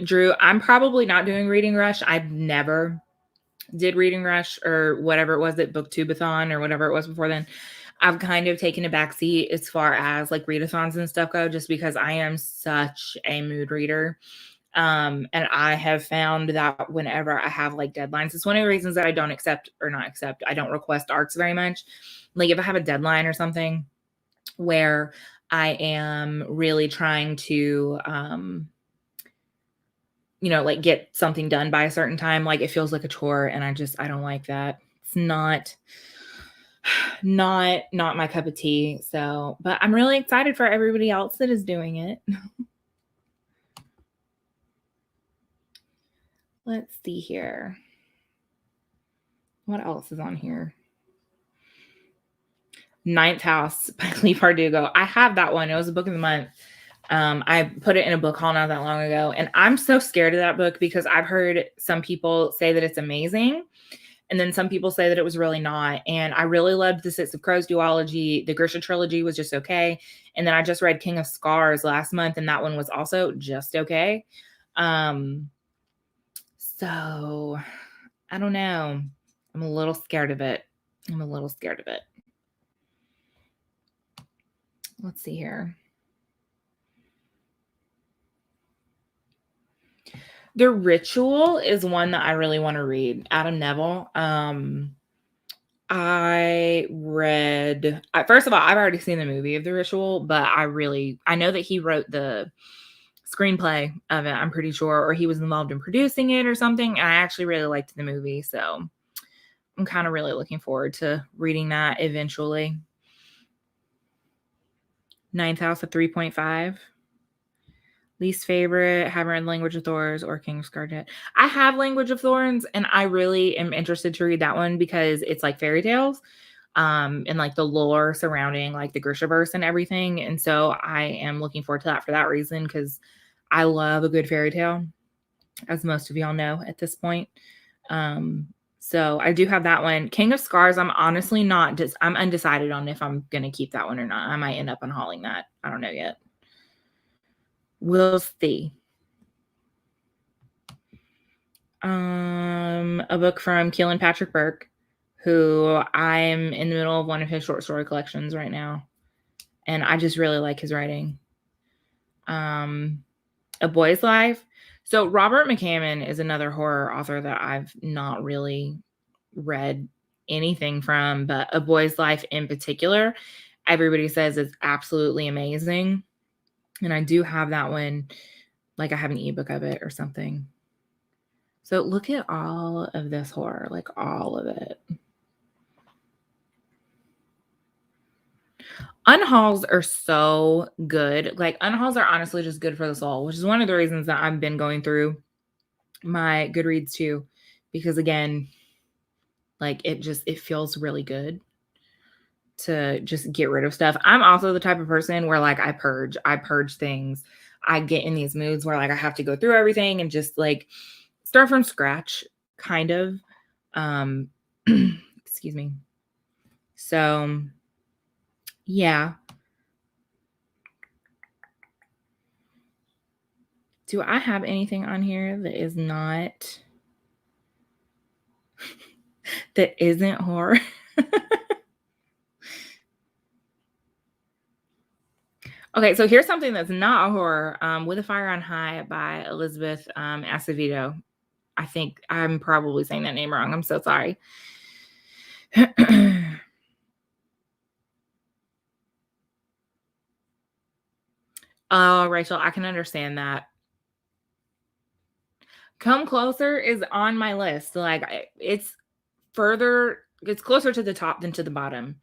Drew, I'm probably not doing Reading Rush. I've never did Reading Rush or whatever it was that Booktubeathon or whatever it was before then. I've kind of taken a backseat as far as like readathons and stuff go, just because I am such a mood reader. And I have found that whenever I have like deadlines, it's one of the reasons that I don't I don't request ARCs very much. Like if I have a deadline or something where I am really trying to, like get something done by a certain time, like it feels like a chore. And I don't like that. It's not my cup of tea. So, but I'm really excited for everybody else that is doing it. Let's see here. What else is on here? Ninth House by Lee Pardugo. I have that one. It was a book of the month. I put it in a book haul not that long ago. And I'm so scared of that book because I've heard some people say that it's amazing. And then some people say that it was really not. And I really loved the Six of Crows duology. The Grisha trilogy was just okay. And then I just read King of Scars last month, and that one was also just okay. So I don't know. I'm a little scared of it. Let's see here. The Ritual is one that I really want to read. Adam Neville. First of all, I've already seen the movie of The Ritual, but I know that he wrote the screenplay of it, I'm pretty sure, or he was involved in producing it or something. And I actually really liked the movie. So I'm kind of really looking forward to reading that eventually. Ninth House of 3.5. Least favorite, haven't read Language of Thorns or King of Scarlet. I have Language of Thorns, and I really am interested to read that one because it's like fairy tales, and like the lore surrounding like the Grishaverse and everything. And so I am looking forward to that for that reason, because I love a good fairy tale, as most of y'all know at this point. So I do have that one. King of Scars, I'm honestly I'm undecided on if I'm going to keep that one or not. I might end up unhauling that. I don't know yet. We'll see. A book from Keelan Patrick Burke, who I'm in the middle of one of his short story collections right now. And I just really like his writing. A Boy's Life. So Robert McCammon is another horror author that I've not really read anything from, but A Boy's Life in particular, everybody says it's absolutely amazing. And I do have that one. Like I have an ebook of it or something. So look at all of this horror, like all of it. Unhauls are so good. Like unhauls are honestly just good for the soul, which is one of the reasons that I've been going through my Goodreads too, because again, like it feels really good to just get rid of stuff. I'm also the type of person where like I purge things. I get in these moods where like I have to go through everything and just like start from scratch, kind of. Excuse me. So yeah. Do I have anything on here that is not that isn't horror? Okay, so here's something that's not a horror. With a Fire on High by Elizabeth Acevedo. I think I'm probably saying that name wrong. I'm so sorry. Oh, Rachel, I can understand that. Come Closer is on my list. Like it's further it's closer to the top than to the bottom.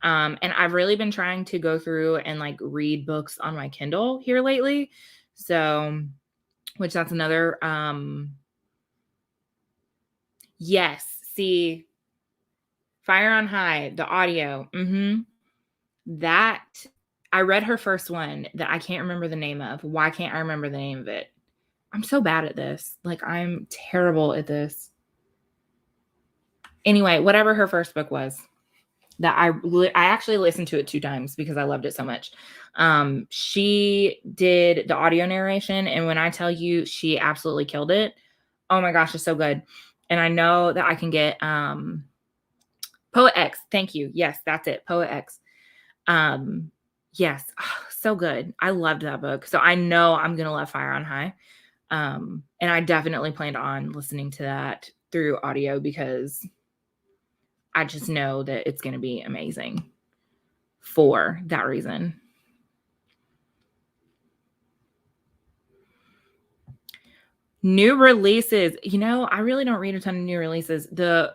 And I've really been trying to go through and like read books on my Kindle here lately. So, which that's another yes, see Fire on High, the audio. That I read her first one that I can't remember the name of. Why can't I remember the name of it? I'm so bad at this. Like, I'm terrible at this. Anyway, whatever her first book was, that I actually listened to it 2 times because I loved it so much. She did the audio narration, and when I tell you she absolutely killed it, oh my gosh, it's so good. And I know that I can get Poet X. Thank you. Yes, that's it. Poet X. Yes, so good. I loved that book. So I know I'm gonna love Fire on High. And I definitely planned on listening to that through audio because I just know that it's gonna be amazing for that reason. New releases. I really don't read a ton of new releases. The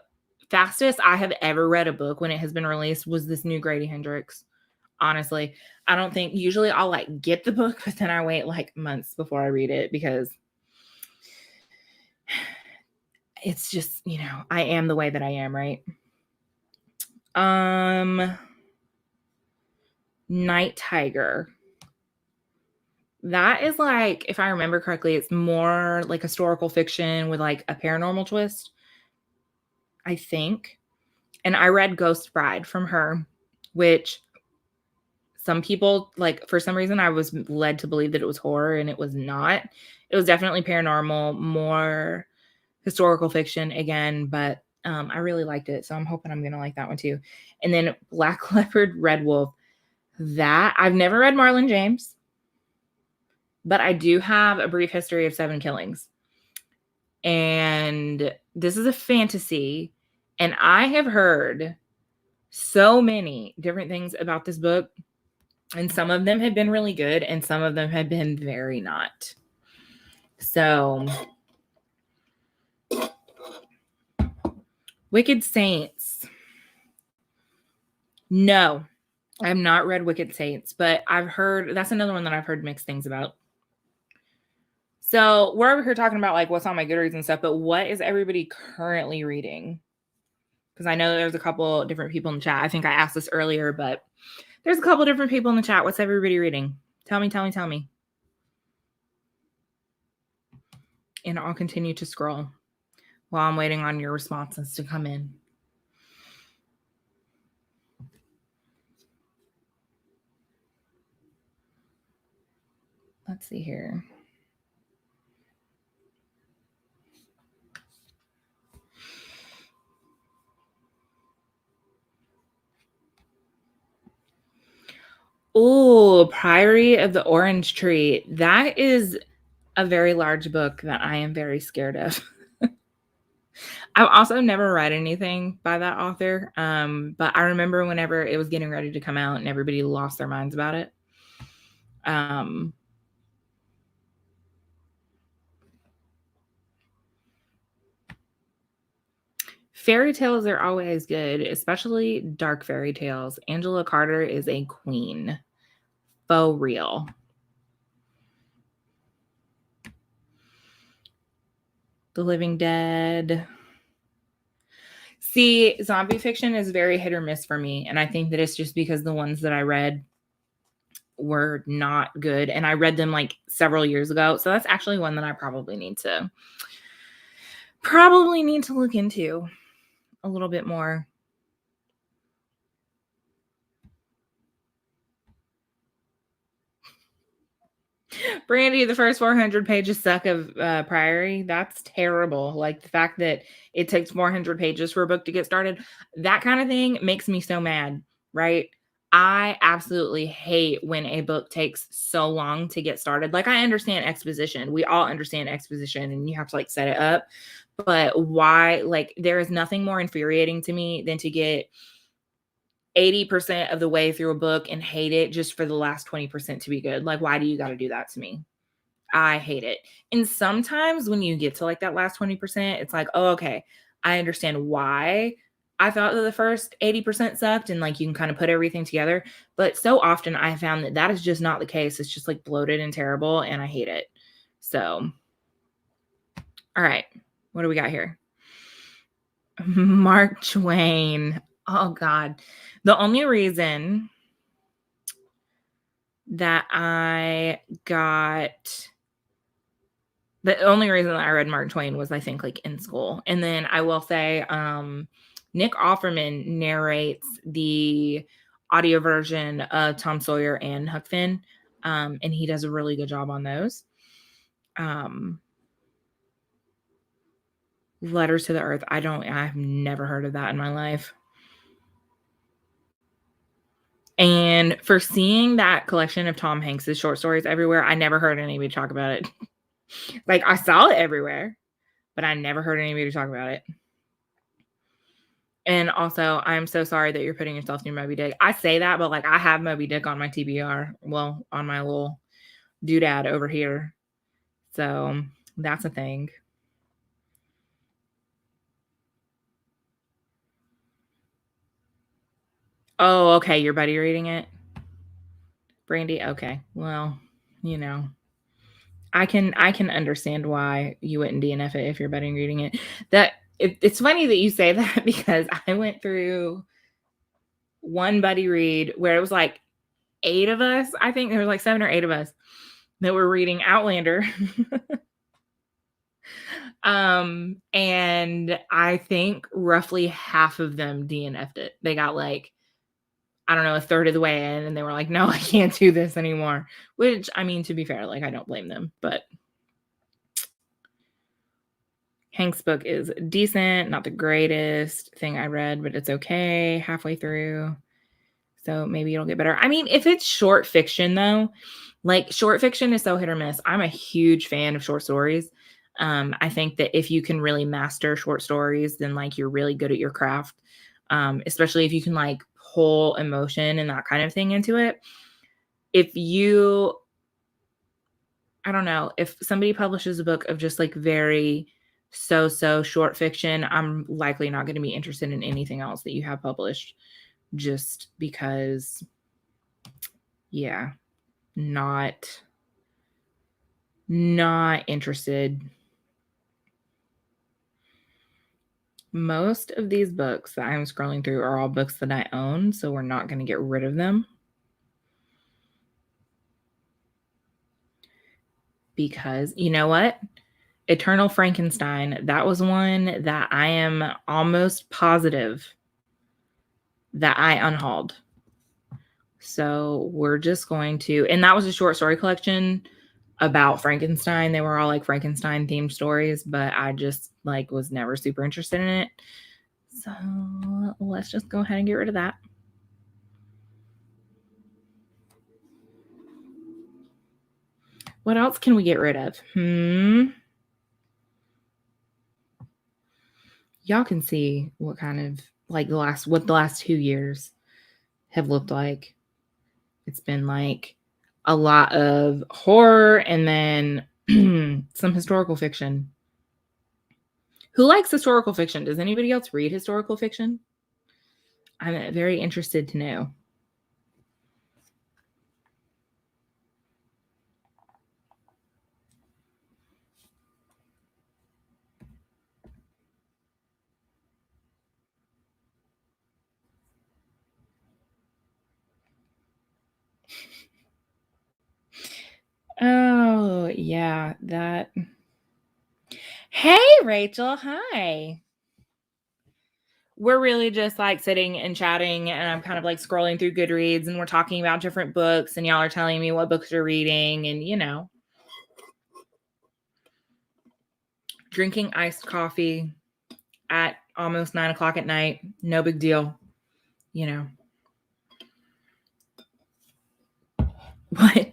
fastest I have ever read a book when it has been released was this new Grady Hendrix. Honestly, I don't think usually I'll like get the book, but then I wait like months before I read it because it's just, I am the way that I am, right? Night Tiger. That is like, if I remember correctly, it's more like historical fiction with like a paranormal twist, I think. And I read Ghost Bride from her, which some people, like, for some reason, I was led to believe that it was horror, and it was not. It was definitely paranormal, more historical fiction again, but I really liked it. So I'm hoping I'm going to like that one too. And then Black Leopard, Red Wolf. That I've never read Marlon James, but I do have A Brief History of Seven Killings. And this is a fantasy. And I have heard so many different things about this book. And some of them have been really good, and some of them have been very not. So, Wicked Saints. No, I have not read Wicked Saints, but I've heard that's another one that I've heard mixed things about. So we're over here talking about like what's on my Goodreads and stuff, but what is everybody currently reading? Because I know there's a couple different people in the chat. I think I asked this earlier, but there's a couple different people in the chat. What's everybody reading? Tell me. And I'll continue to scroll while I'm waiting on your responses to come in. Let's see here. Oh, Priory of the Orange Tree. That is a very large book that I am very scared of. I've also never read anything by that author, but I remember whenever it was getting ready to come out and everybody lost their minds about it. Fairy tales are always good, especially dark fairy tales. Angela Carter is a queen. Faux real. The Living Dead. See, zombie fiction is very hit or miss for me. And I think that it's just because the ones that I read were not good. And I read them like several years ago. So that's actually one that I probably need to look into a little bit more. Brandy, the first 400 pages suck of Priory. That's terrible. Like the fact that it takes 400 pages for a book to get started, that kind of thing makes me so mad, right? I absolutely hate when a book takes so long to get started. Like I understand exposition. We all understand exposition and you have to like set it up. But why, like there is nothing more infuriating to me than to get 80% of the way through a book and hate it just for the last 20% to be good. Like, why do you got to do that to me? I hate it. And sometimes when you get to like that last 20%, it's like, oh, okay, I understand why I thought that the first 80% sucked and like you can kind of put everything together. But so often I found that that is just not the case. It's just like bloated and terrible and I hate it. So, all right. What do we got here? Mark Twain. Oh, God. The only reason that I read Mark Twain was I think like in school. And then I will say Nick Offerman narrates the audio version of Tom Sawyer and Huck Finn. And he does a really good job on those. Letters to the Earth. I've never heard of that in my life. And for seeing that collection of Tom Hanks's short stories everywhere, I never heard anybody talk about it. Like I saw it everywhere, but I never heard anybody talk about it. And also, I'm so sorry that you're putting yourself through Moby Dick. I say that, but like I have Moby Dick on my TBR. Well, on my little doodad over here. So that's a thing. Oh, okay. Your buddy reading it? Brandy? Okay. Well, you know. I can understand why you wouldn't DNF it if your buddy reading it. It's funny that you say that because I went through one buddy read where it was like 8 of us. I think there was like 7 or 8 of us that were reading Outlander. And I think roughly half of them DNF'd it. They got like, I don't know, a third of the way in and they were like, no, I can't do this anymore. Which, I mean, to be fair, like I don't blame them, but Hank's book is decent, not the greatest thing I read, but it's okay halfway through. So maybe it'll get better. I mean, if it's short fiction though, like short fiction is so hit or miss. I'm a huge fan of short stories. I think that if you can really master short stories, then like you're really good at your craft. Especially if you can like pull emotion and that kind of thing into it. I don't know, if somebody publishes a book of just like very so short fiction, I'm likely not going to be interested in anything else that you have published just because, yeah, not interested. Most of these books that I'm scrolling through are all books that I own, so we're not going to get rid of them. Because, you know what? Eternal Frankenstein, that was one that I am almost positive that I unhauled. So we're just going to, and that was a short story collection about Frankenstein. They were all like Frankenstein themed stories, but I just like was never super interested in it. So let's just go ahead and get rid of that. What else can we get rid of? Y'all can see what kind of like the last 2 years have looked like. It's been like a lot of horror and then some historical fiction. Who likes historical fiction? Does anybody else read historical fiction? I'm very interested to know. Oh, yeah, that. Hey, Rachel. Hi. We're really just like sitting and chatting, and I'm kind of like scrolling through Goodreads, and we're talking about different books, and y'all are telling me what books you're reading, and you know, drinking iced coffee at almost 9 o'clock at night. No big deal, you know. What?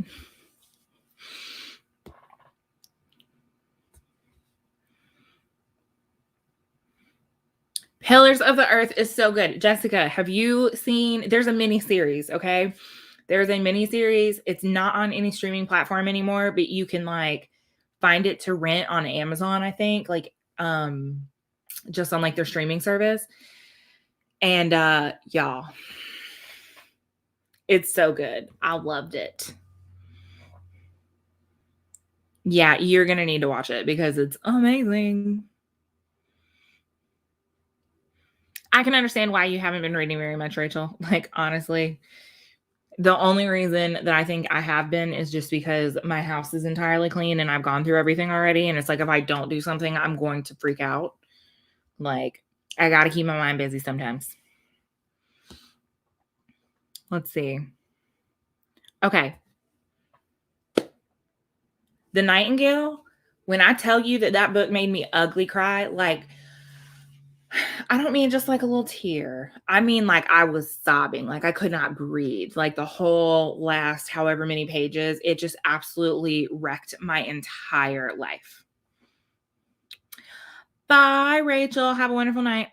Pillars of the Earth is so good. Jessica, have you seen? There's a mini series, okay? There's a mini series. It's not on any streaming platform anymore, but you can like find it to rent on Amazon, I think, like just on like their streaming service. And y'all, it's so good. I loved it. Yeah, you're going to need to watch it because it's amazing. I can understand why you haven't been reading very much, Rachel. Like, honestly, the only reason that I think I have been is just because my house is entirely clean and I've gone through everything already. And it's like, if I don't do something, I'm going to freak out. Like, I got to keep my mind busy sometimes. Let's see. Okay. The Nightingale, when I tell you that that book made me ugly cry, like, I don't mean just like a little tear. I mean, like, I was sobbing, like, I could not breathe. Like, the whole last however many pages, it just absolutely wrecked my entire life. Bye, Rachel. Have a wonderful night.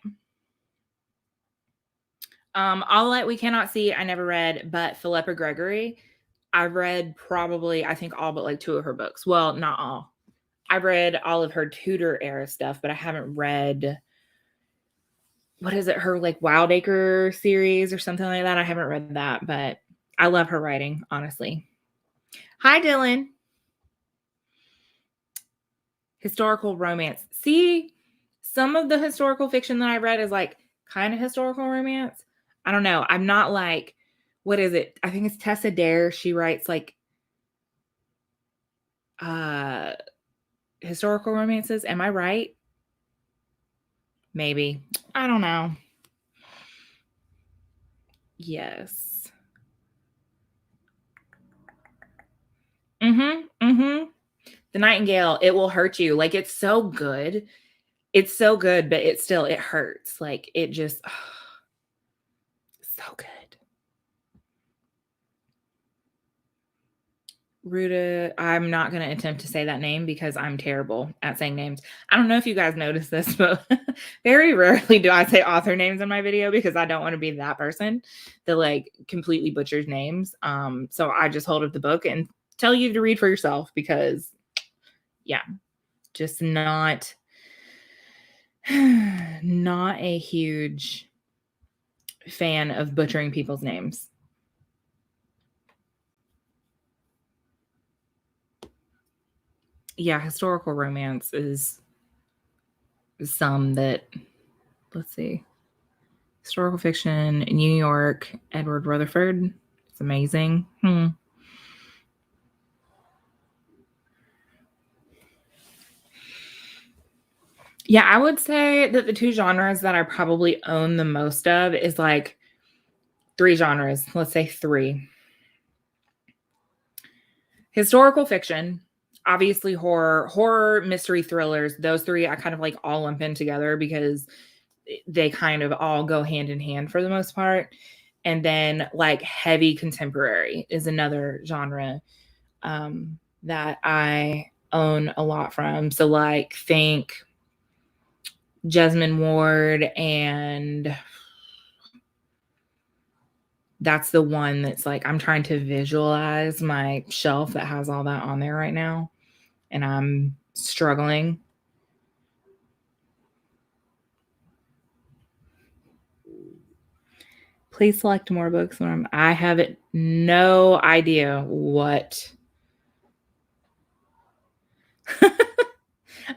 All That We Cannot See, I never read, but Philippa Gregory, I've read probably, I think, all but like 2 of her books. Well, not all. I've read all of her Tudor era stuff, but I haven't read, what is it, her like Wildacre series or something like that. I haven't read that, but I love her writing, honestly. Hi, Dylan. Historical romance. See, some of the historical fiction that I read is like kind of historical romance. I don't know. I'm not like, what is it? I think it's Tessa Dare. She writes like historical romances. Am I right? Maybe. I don't know. Yes. The Nightingale, it will hurt you. Like, it's so good. It's so good, but it hurts. Like, it just so good. Ruta, I'm not going to attempt to say that name because I'm terrible at saying names. I don't know if you guys noticed this, but very rarely do I say author names in my video because I don't want to be that person that like completely butchers names. So I just hold up the book and tell you to read for yourself because yeah, just not a huge fan of butchering people's names. Yeah, historical romance is some that, let's see, historical fiction, New York, Edward Rutherford. It's amazing. Yeah, I would say that the 2 genres that I probably own the most of is like 3 genres. Let's say 3. Historical fiction, obviously horror, mystery, thrillers. Those 3 I kind of like all lump in together because they kind of all go hand in hand for the most part. And then like heavy contemporary is another genre that I own a lot from. So like think Jesmyn Ward, and that's the one that's like I'm trying to visualize my shelf that has all that on there right now, and I'm struggling. Please select more books. I have no idea what.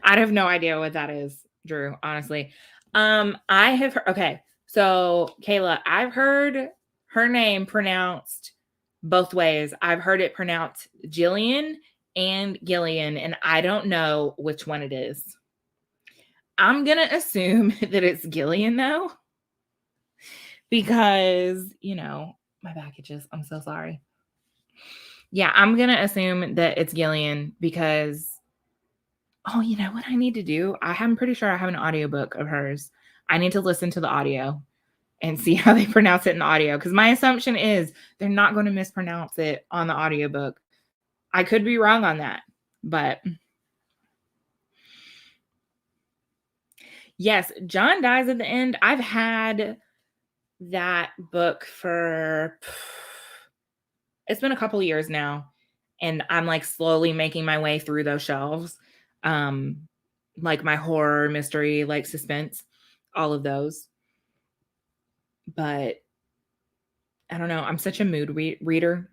I have no idea what that is, Drew, honestly. I have okay. So, Kayla, I've heard her name pronounced both ways. I've heard it pronounced Jillian and Gillian, and I don't know which one it is. I'm going to assume that it's Gillian, though, because, my packages. I'm so sorry. Yeah, I'm going to assume that it's Gillian because, oh, you know what I need to do? I'm pretty sure I have an audiobook of hers. I need to listen to the audio and see how they pronounce it in the audio because my assumption is they're not going to mispronounce it on the audiobook. I could be wrong on that, but yes, John dies at the end. I've had that book for it's been a couple years now, and I'm like slowly making my way through those shelves. Like my horror, mystery, like suspense, all of those. but I don't know. I'm such a mood reader.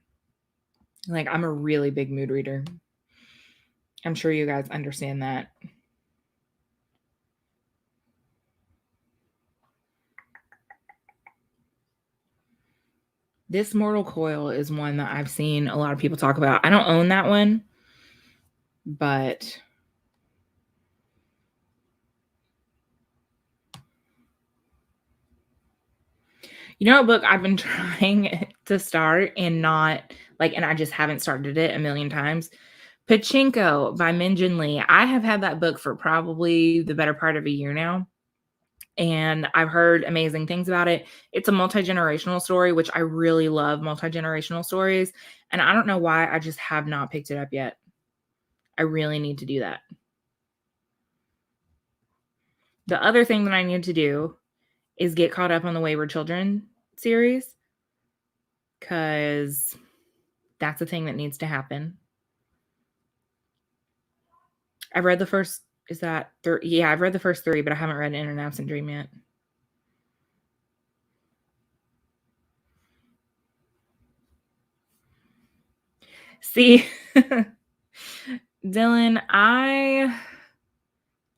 Like, I'm a really big mood reader. I'm sure you guys understand that. This Mortal Coil is one that I've seen a lot of people talk about. I don't own that one, but you know what book I've been trying to start and not like, and I just haven't started it a million times? Pachinko by Min Jin Lee. I have had that book for probably the better part of a year now, and I've heard amazing things about it. It's a multi-generational story, which I really love multi-generational stories, and I don't know why I just have not picked it up yet. I really need to do that. The other thing that I need to do is get caught up on the Wayward Children series, because that's a thing that needs to happen. I've read the first, yeah, I've read the first 3, but I haven't read In an Absent Dream yet. See, Dylan, I'm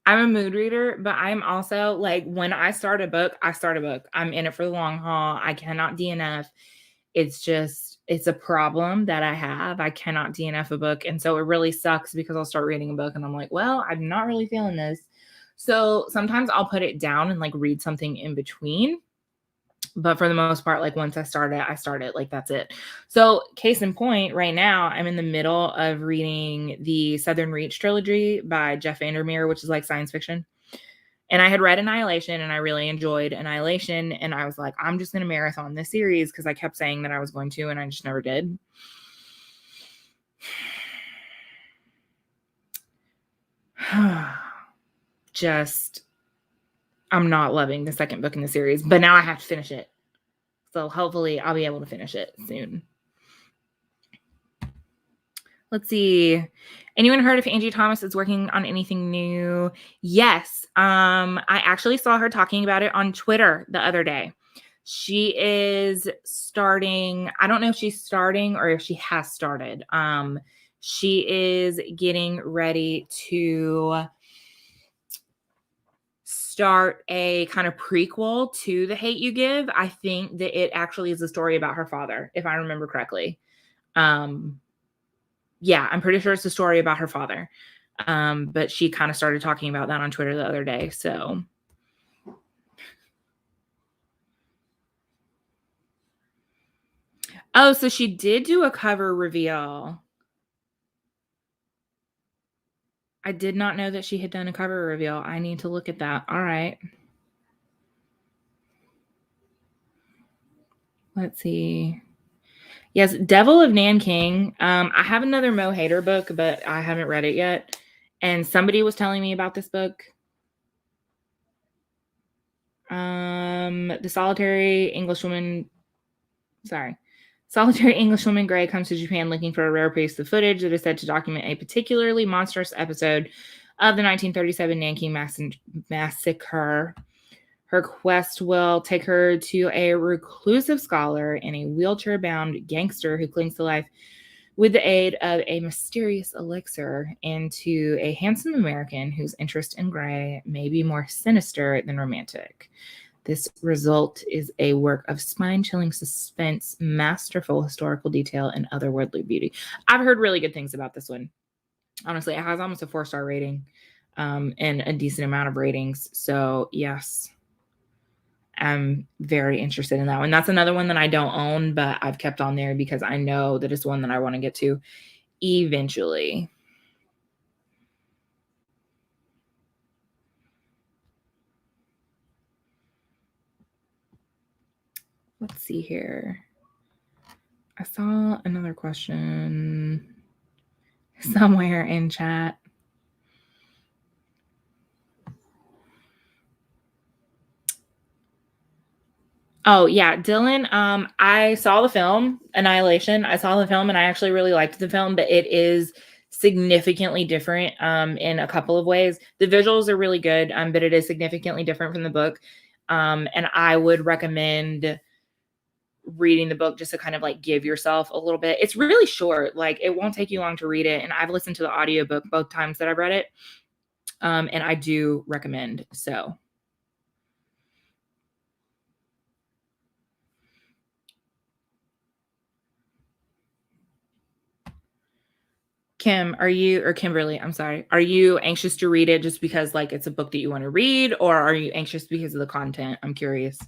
a mood reader, but I'm also like, when I start a book, I start a book. I'm in it for the long haul. I cannot DNF. It's a problem that I have. I cannot DNF a book. And so it really sucks because I'll start reading a book and I'm like, well, I'm not really feeling this. So sometimes I'll put it down and like read something in between. But for the most part, like once I start it, like that's it. So case in point, right now, I'm in the middle of reading the Southern Reach trilogy by Jeff Vandermeer, which is like science fiction. And I had read Annihilation and I really enjoyed Annihilation. And I was like, I'm just going to marathon this series because I kept saying that I was going to, and I just never did. I'm not loving the second book in the series, but now I have to finish it. So hopefully I'll be able to finish it soon. Let's see. Anyone heard if Angie Thomas is working on anything new? Yes. I actually saw her talking about it on Twitter the other day. She is starting, I don't know if she's starting or if she has started. She is getting ready to start a kind of prequel to The Hate U Give. I think that it actually is a story about her father, if I remember correctly. Yeah, I'm pretty sure it's a story about her father. But she kind of started talking about that on Twitter the other day. So oh, so she did do a cover reveal. I did not know that she had done a cover reveal. I need to look at that. All right. Let's see. Yes, Devil of Nanking. I have another Mo Hader book, but I haven't read it yet. And somebody was telling me about this book. The Solitary Englishwoman Grey comes to Japan looking for a rare piece of footage that is said to document a particularly monstrous episode of the 1937 Nanking massacre. Her quest will take her to a reclusive scholar and a wheelchair-bound gangster who clings to life with the aid of a mysterious elixir, and to a handsome American whose interest in Grey may be more sinister than romantic. This result is a work of spine-chilling suspense, masterful historical detail, and otherworldly beauty. I've heard really good things about this one. Honestly, it has almost a 4-star rating, and a decent amount of ratings. So yes, I'm very interested in that one. That's another one that I don't own, but I've kept on there because I know that it's one that I want to get to eventually. Let's see here. I saw another question somewhere in chat. Oh, yeah, Dylan, I saw the film, Annihilation. I saw the film, and I actually really liked the film, but it is significantly different in a couple of ways. The visuals are really good, but it is significantly different from the book. And I would recommend reading the book just to kind of like give yourself a little bit. It's really short. Like it won't take you long to read it. And I've listened to the audiobook both times that I've read it. And I do recommend. So Kim, or Kimberly, I'm sorry. Are you anxious to read it just because like it's a book that you want to read, or are you anxious because of the content? I'm curious.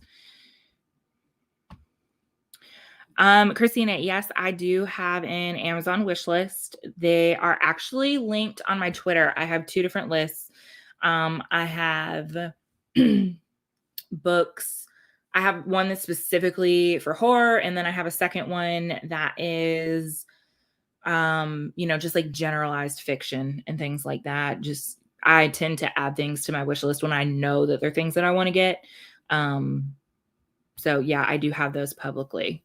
Christina, yes, I do have an Amazon wish list. They are actually linked on my Twitter. I have two different lists. I have books. I have one that's specifically for horror, and then I have a second one that is just like generalized fiction and things like that. Just I tend to add things to my wish list when I know that they're things that I want to get. So yeah, I do have those publicly.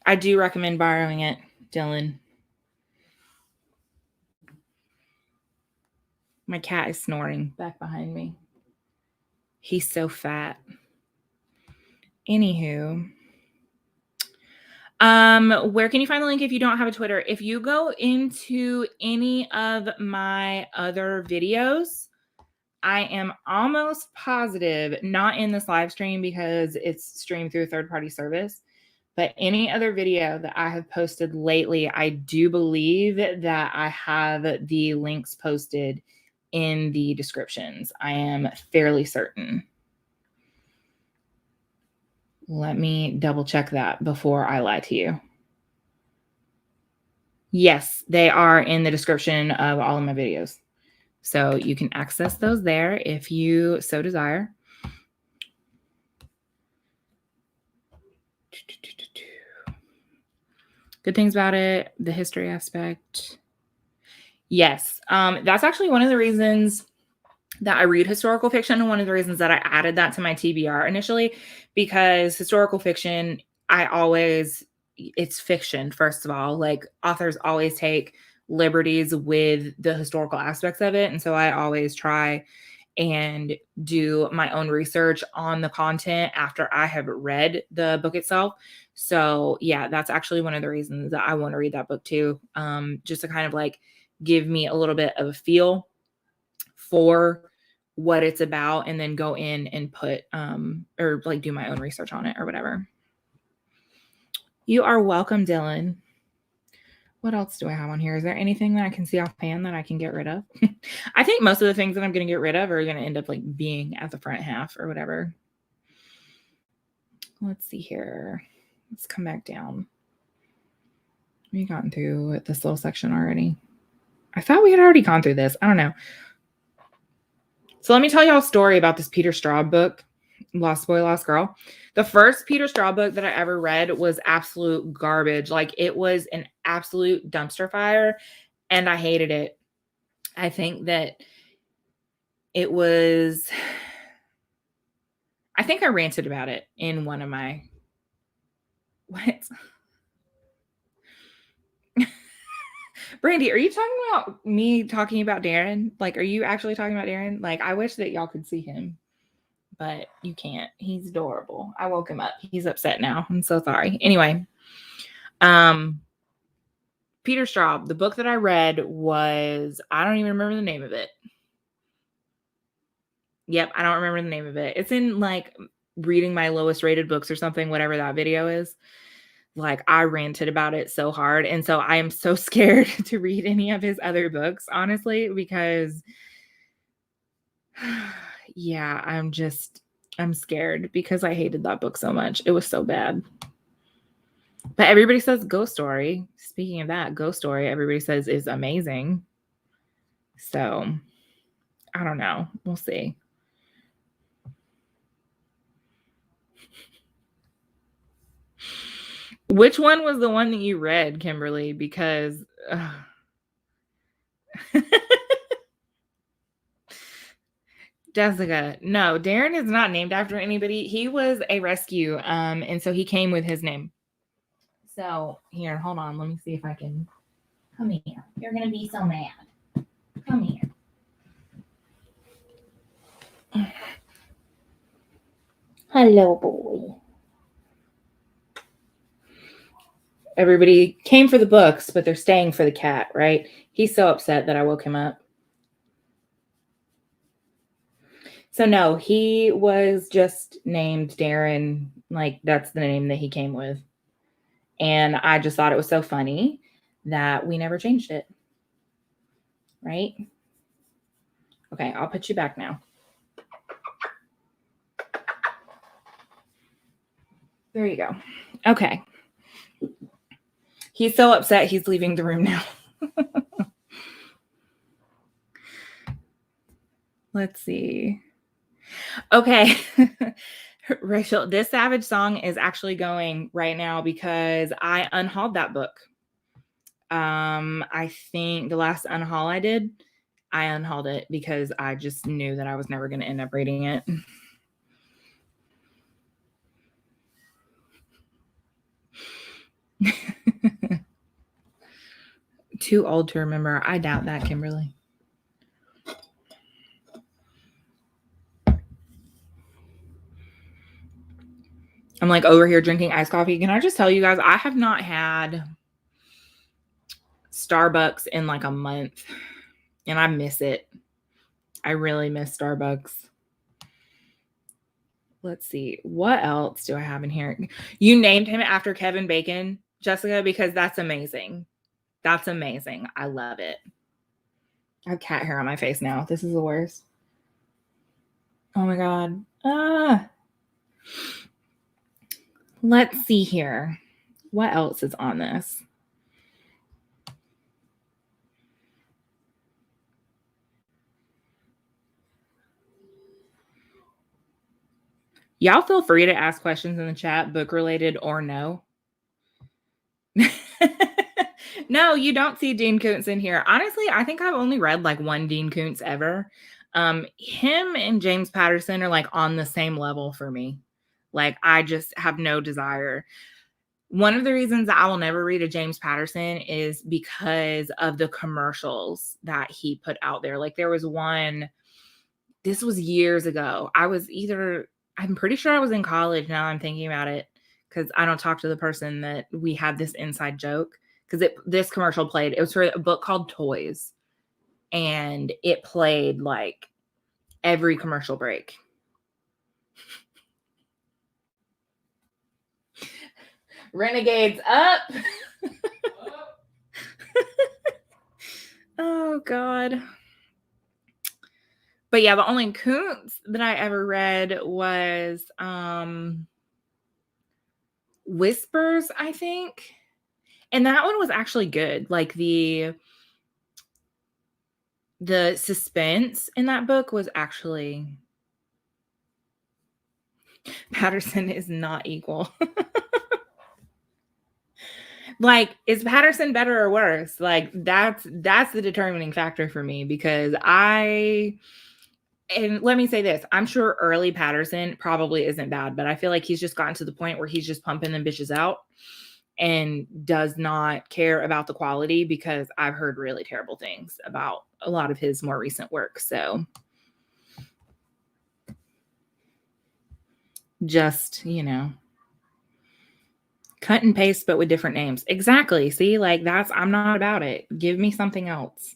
I do recommend borrowing it, Dylan. My cat is snoring back behind me. He's so fat. Anywho, where can you find the link if you don't have a Twitter? If you go into any of my other videos, I am almost positive, not in this live stream because it's streamed through a third-party service, but any other video that I have posted lately, I do believe that I have the links posted in the descriptions. I am fairly certain. Let me double check that before I lie to you. Yes, they are in the description of all of my videos. So you can access those there if you so desire. Good things about it, the history aspect. Yes, that's actually one of the reasons that I read historical fiction, and one of the reasons that I added that to my TBR initially, because historical fiction, it's fiction, first of all. Like authors always take liberties with the historical aspects of it. And so I always try and do my own research on the content after I have read the book itself. So yeah, that's actually one of the reasons that I want to read that book too. Just to kind of like give me a little bit of a feel for what it's about, and then go in and put or like do my own research on it or whatever. You are welcome, Dylan. What else do I have on here? Is there anything that I can see offhand that I can get rid of? I think most of the things that I'm going to get rid of are going to end up like being at the front half or whatever. Let's see here. Let's come back down. We've gotten through this little section already. I thought we had already gone through this. I don't know. So let me tell y'all a story about this Peter Straub book, Lost Boy, Lost Girl. The first Peter Straub book that I ever read was absolute garbage. Like it was an absolute dumpster fire, and I hated it. I think that it was, I think I ranted about it in one of my, what? Brandy, are you talking about me talking about Darren? Like, are you actually talking about Darren? Like, I wish that y'all could see him, but you can't. He's adorable. I woke him up. He's upset now. I'm so sorry. Anyway, Peter Straub, the book that I read was, I don't even remember the name of it. Yep, I don't remember the name of it. It's in like reading my lowest rated books or something, whatever that video is. Like I ranted about it so hard. And so I am so scared to read any of his other books, honestly, because yeah, I'm scared because I hated that book so much. It was so bad. But everybody says Ghost Story. Speaking of that, Ghost Story, everybody says is amazing. So I don't know. We'll see. Which one was the one that you read, Kimberly? Because Jessica, no, Darren is not named after anybody. He was a rescue, and so he came with his name. So here, hold on. Let me see if I can. Come here. You're gonna be so mad. Come here. Hello, boy. Everybody came for the books, but they're staying for the cat, right? He's so upset that I woke him up. So no, he was just named Darren. Like, that's the name that he came with. And I just thought it was so funny that we never changed it. Right? Okay, I'll put you back now. There you go. Okay. He's so upset he's leaving the room now. Let's see. Okay. Rachel, this Savage song is actually going right now because I unhauled that book. I think the last unhaul I did, I unhauled it because I just knew that I was never going to end up reading it. Too old to remember. I doubt that, Kimberly. I'm like over here drinking iced coffee. Can I just tell you guys, I have not had Starbucks in like a month and I miss it. I really miss Starbucks. Let's see. What else do I have in here? You named him after Kevin Bacon, Jessica, because that's amazing. That's amazing. I love it. I have cat hair on my face now. This is the worst. Oh my God. Let's see here. What else is on this? Y'all feel free to ask questions in the chat, book related or no. No, you don't see Dean Koontz in here. Honestly, I think I've only read like one Dean Koontz ever. Him and James Patterson are like on the same level for me. Like, I just have no desire. One of the reasons that I will never read a James Patterson is because of the commercials that he put out there. Like, there was one, this was years ago. I'm pretty sure I was in college now I'm thinking about it, because I don't talk to the person that we had this inside joke, because this commercial played. It was for a book called Toys, and it played like every commercial break. Renegades up. Oh God. But yeah, the only Koontz that I ever read was Whispers, I think. And that one was actually good. Like, the suspense in that book was actually, Patterson is not equal. Like, is Patterson better or worse? Like, that's the determining factor for me, because and let me say this, I'm sure early Patterson probably isn't bad, but I feel like he's just gotten to the point where he's just pumping them bitches out and does not care about the quality, because I've heard really terrible things about a lot of his more recent work. So just, cut and paste, but with different names. Exactly. See, like, I'm not about it. Give me something else.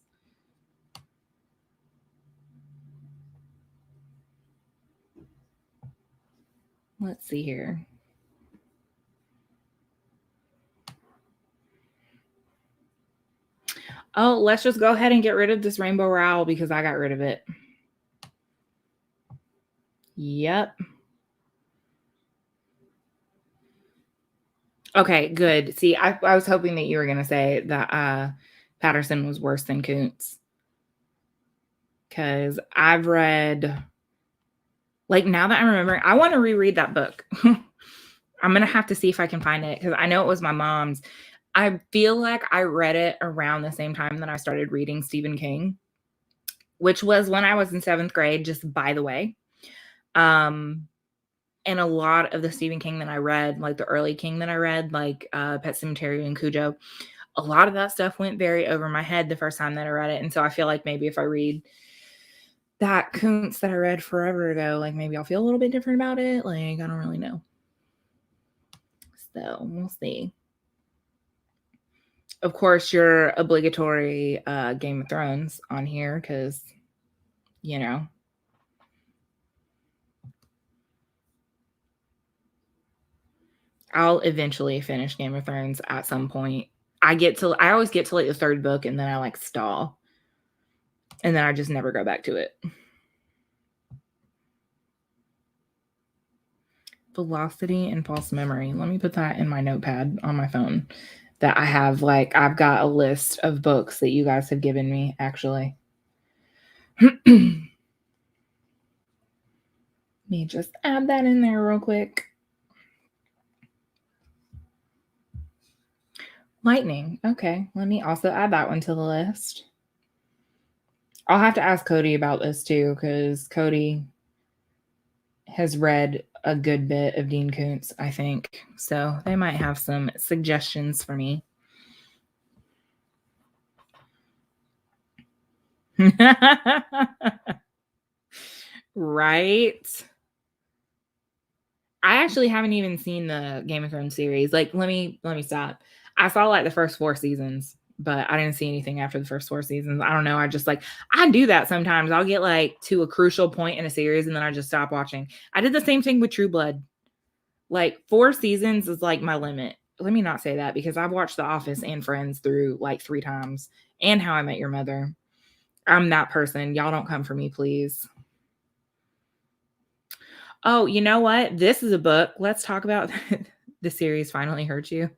Let's see here. Oh, let's just go ahead and get rid of this Rainbow Rowell, because I got rid of it. Yep. Okay, good. See, I was hoping that you were going to say that Patterson was worse than Koontz, because I've read, like, now that I'm remembering, I want to reread that book. I'm going to have to see if I can find it, because I know it was my mom's. I feel like I read it around the same time that I started reading Stephen King, which was when I was in 7th grade, just by the way. And a lot of the Stephen King that I read, like the early King that I read, like Pet Sematary and Cujo, a lot of that stuff went very over my head the first time that I read it. And so I feel like maybe if I read that Kuntz that I read forever ago, like maybe I'll feel a little bit different about it. Like, I don't really know. So we'll see. Of course, your obligatory Game of Thrones on here because, you know. I'll eventually finish Game of Thrones at some point. I always get to like the third book and then I like stall. And then I just never go back to it. Velocity and false memory. Let me put that in my notepad on my phone that I have. Like, I've got a list of books that you guys have given me, actually. Let me just add that in there real quick. Lightning. Okay. Let me also add that one to the list. I'll have to ask Cody about this too, because Cody has read a good bit of Dean Koontz, I think. So they might have some suggestions for me. Right? I actually haven't even seen the Game of Thrones series. Like, let me stop. I saw like the first 4 seasons, but I didn't see anything after the first 4 seasons. I don't know. I just like I do that sometimes. I'll get like to a crucial point in a series and then I just stop watching. I did the same thing with True Blood. Like 4 seasons is like my limit. Let me not say that because I've watched The Office and Friends through like 3 times and How I Met Your Mother. I'm that person. Y'all don't come for me, please. Oh, you know what? This is a book. Let's talk about the series Finally Hurt You.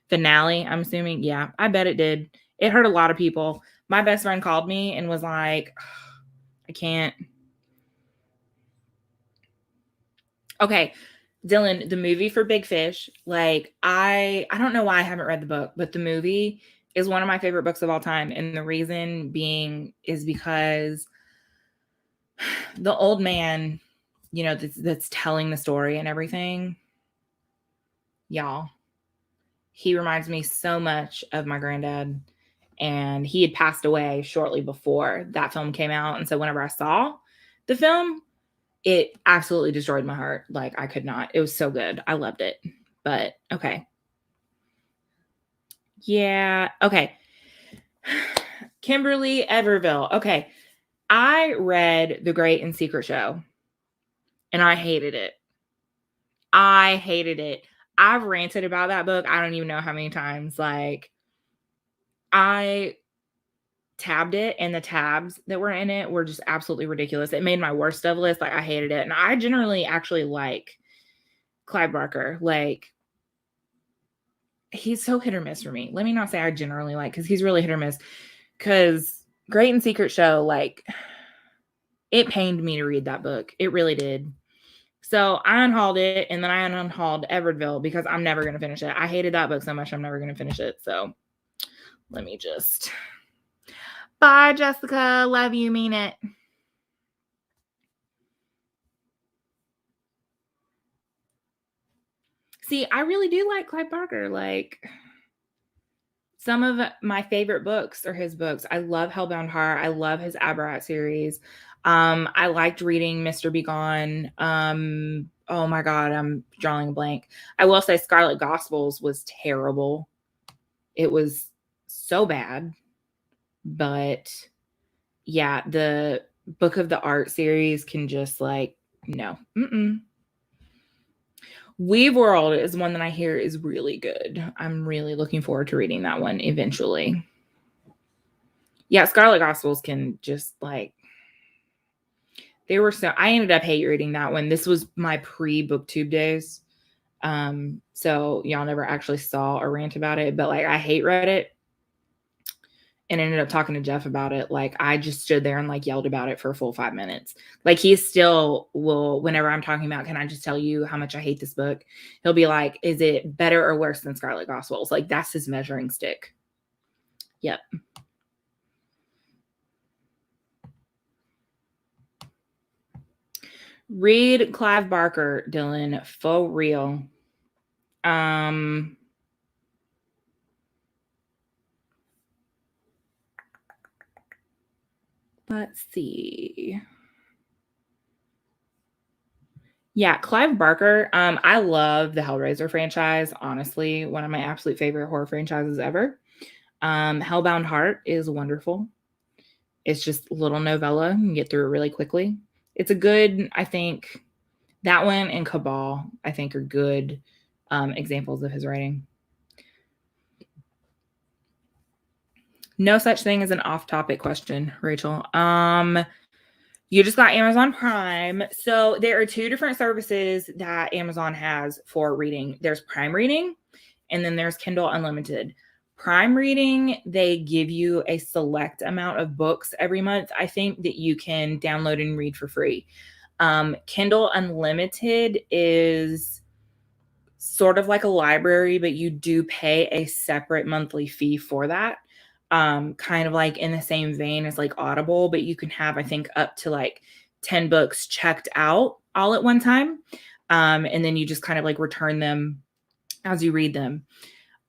Finale, I'm assuming. Yeah, I bet it did. It hurt a lot of people. My best friend called me and was like, I can't. Okay, Dylan, the movie for Big Fish, like I don't know why I haven't read the book, but the movie is one of my favorite books of all time. And the reason being is because the old man, you know, that's telling the story and everything, y'all, he reminds me so much of my granddad. And he had passed away shortly before that film came out. And so whenever I saw the film, it absolutely destroyed my heart. Like, I could not. It was so good. I loved it. But okay. Yeah. Okay. Kimberly Everville. Okay. I read The Great and Secret Show and I hated it. I hated it. I've ranted about that book. I don't even know how many times. Like, I tabbed it and the tabs that were in it were just absolutely ridiculous. It made my worst of list. Like, I hated it. And I generally actually like Clive Barker. Like, he's so hit or miss for me. Let me not say I generally like, because he's really hit or miss. Because Great and Secret Show, like, it pained me to read that book. It really did. So I unhauled it, and then I unhauled Everville because I'm never going to finish it. I hated that book so much, I'm never going to finish it. So let me just. Bye, Jessica. Love you. Mean it. See, I really do like Clive Barker. Like, some of my favorite books are his books. I love Hellbound Heart. I love his Aberrat series. I liked reading Mr. Begone. Oh my God, I'm drawing a blank. I will say Scarlet Gospels was terrible. It was so bad. But yeah, the Book of the Art series can just like, no. Weave World is one that I hear is really good. I'm really looking forward to reading that one eventually. Yeah, Scarlet Gospels can just like, they were so, I ended up hate reading that one. This was my pre-booktube days. So y'all never actually saw a rant about it, but like I hate read it and ended up talking to Jeff about it. Like, I just stood there and like yelled about it for a full 5 minutes. Like, he still will, whenever I'm talking about, can I just tell you how much I hate this book? He'll be like, is it better or worse than Scarlet Gospels? Like, that's his measuring stick. Yep. Read Clive Barker, Dylan, for real. Let's see. Yeah, Clive Barker. I love the Hellraiser franchise. Honestly, one of my absolute favorite horror franchises ever. Hellbound Heart is wonderful. It's just a little novella. You can get through it really quickly. It's a good, I think, that one and Cabal, I think, are good examples of his writing. No such thing as an off-topic question, Rachel. You just got Amazon Prime. So there are two different services that Amazon has for reading. There's Prime Reading, and then there's Kindle Unlimited. Prime Reading, they give you a select amount of books every month, I think, that you can download and read for free. Kindle Unlimited is sort of like a library, but you do pay a separate monthly fee for that. Kind of like in the same vein as like Audible, but you can have, I think, up to like 10 books checked out all at one time. And then you just kind of like return them as you read them.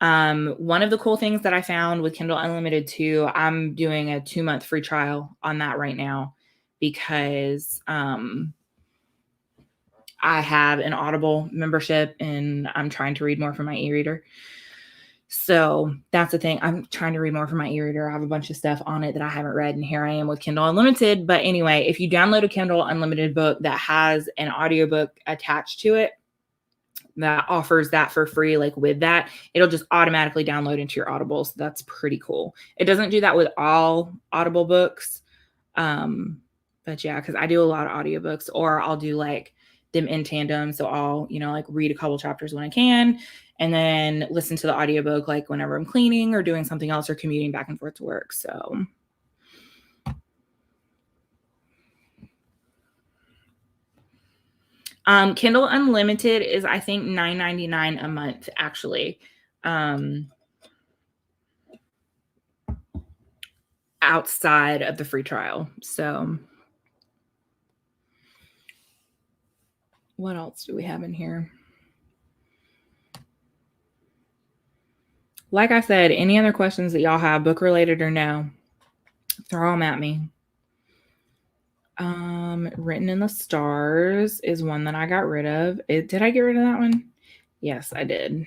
One of the cool things that I found with Kindle Unlimited too, I'm doing a 2-month free trial on that right now because I have an Audible membership and I'm trying to read more from my e-reader. So that's the thing. I'm trying to read more from my e-reader. I have a bunch of stuff on it that I haven't read, and here I am with Kindle Unlimited. But anyway, if you download a Kindle Unlimited book that has an audiobook attached to it that offers that for free, like with that, it'll just automatically download into your Audible. So that's pretty cool. It doesn't do that with all Audible books. But yeah, because I do a lot of audiobooks, or I'll do like them in tandem. So I'll, like read a couple chapters when I can and then listen to the audiobook like whenever I'm cleaning or doing something else or commuting back and forth to work. So Kindle Unlimited is, I think, $9.99 a month, actually. Outside of the free trial. So what else do we have in here? Like I said, any other questions that y'all have, book related or no, throw them at me. Written in the Stars is one that I got rid of. Did I get rid of that one? Yes, I did.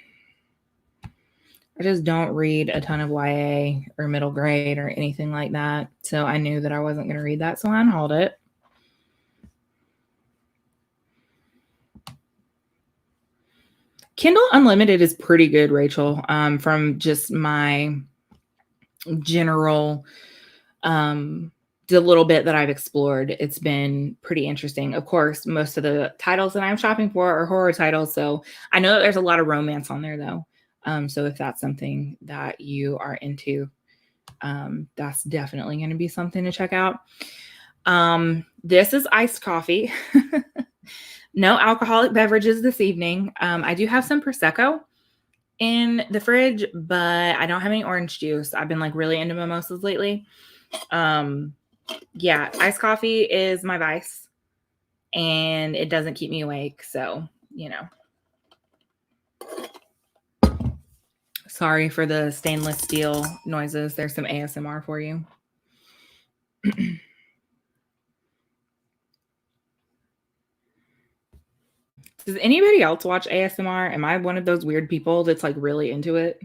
I just don't read a ton of YA or middle grade or anything like that. So I knew that I wasn't going to read that, so I unhauled it. Kindle Unlimited is pretty good, Rachel. From just my general the little bit that I've explored, it's been pretty interesting. Of course, most of the titles that I'm shopping for are horror titles, so I know that there's a lot of romance on there though. So if that's something that you are into, that's definitely going to be something to check out. This is iced coffee. No alcoholic beverages this evening. I do have some Prosecco in the fridge, but I don't have any orange juice. I've been like really into mimosas lately. Yeah, iced coffee is my vice and it doesn't keep me awake. So, sorry for the stainless steel noises. There's some ASMR for you. Does anybody else watch ASMR? Am I one of those weird people that's like really into it?